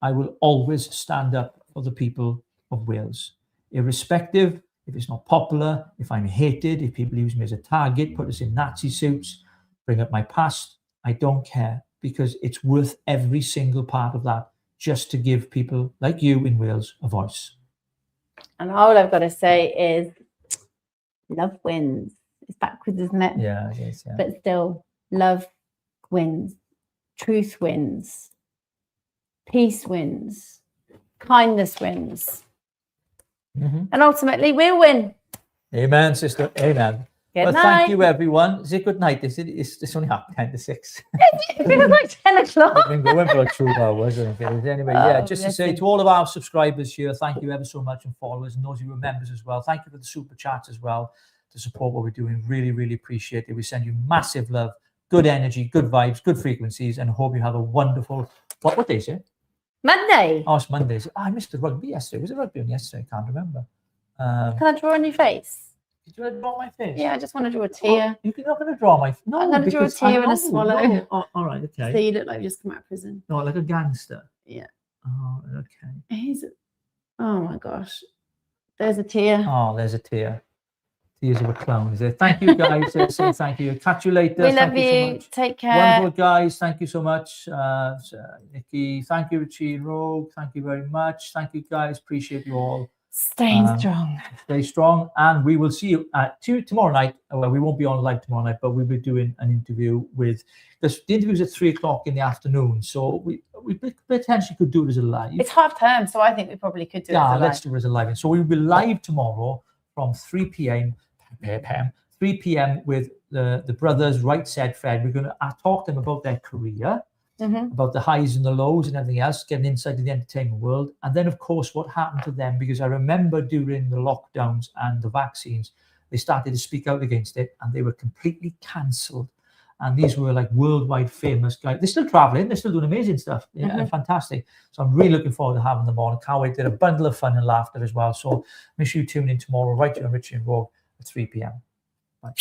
I will always stand up for the people of Wales, irrespective if it's not popular, if I'm hated, if people use me as a target, put us in Nazi suits, bring up my past. I don't care, because it's worth every single part of that just to give people like you in Wales a voice. And all I've got to say is love wins. It's backwards, isn't it? Yeah, it is. Yeah. But still, love wins. Truth wins. Peace wins. Kindness wins. And ultimately, we'll win. Amen, sister. Amen. Good night. Thank you, everyone. Is it good night? It's only 10:50. It feels like 10 o'clock. I've been going for like 2 hours. Anyway, yeah, just to say to all of our subscribers here, thank you ever so much, and followers, and those of you members as well. Thank you for the super chats as well to support what we're doing. Really, really appreciate it. We send you massive love, good energy, good vibes, good frequencies, and hope you have a wonderful. What day is it? Monday. Oh, it's Mondays. Oh, I missed the rugby yesterday. Was it rugby on yesterday? I can't remember. Can I draw on your face? Did you want to draw my face? Yeah, I just want to draw a tear. You're not going to draw my face. No, I'm going to draw a tear and a swallow. No. Oh, all right, okay. So you look like you just come out of prison. No, like a gangster. Yeah. Oh, okay. Oh my gosh. There's a tear. Oh, there's a tear. Tears of a clown, is it? Thank you, guys. Say thank you. Catch you later. We love Thank you so much. Take care. Wonderful, guys. Thank you so much. Nikki, thank you, Richie, Rogue. Thank you very much. Thank you, guys. Appreciate you all. Staying strong. Stay strong. And we will see you tomorrow night. Well, we won't be on live tomorrow night, but we'll be doing an interview with, because the interview's at 3 o'clock in the afternoon. So we potentially could do it as a live. It's half term, so I think we probably could do it as a live. Let's do it as a live. So we'll be live tomorrow from 3 p.m. with the brothers, Right Said Fred. We're going to talk to them about their career, about the highs and the lows and everything else, getting inside the entertainment world. And then, of course, what happened to them, because I remember during the lockdowns and the vaccines, they started to speak out against it and they were completely cancelled. And these were like worldwide famous guys. They're still traveling. They're still doing amazing stuff. Yeah, fantastic. So I'm really looking forward to having them on. Can't wait. They're a bundle of fun and laughter as well. So make sure you tune in tomorrow, right here on Richie and Rogue at 3 p.m. Bye.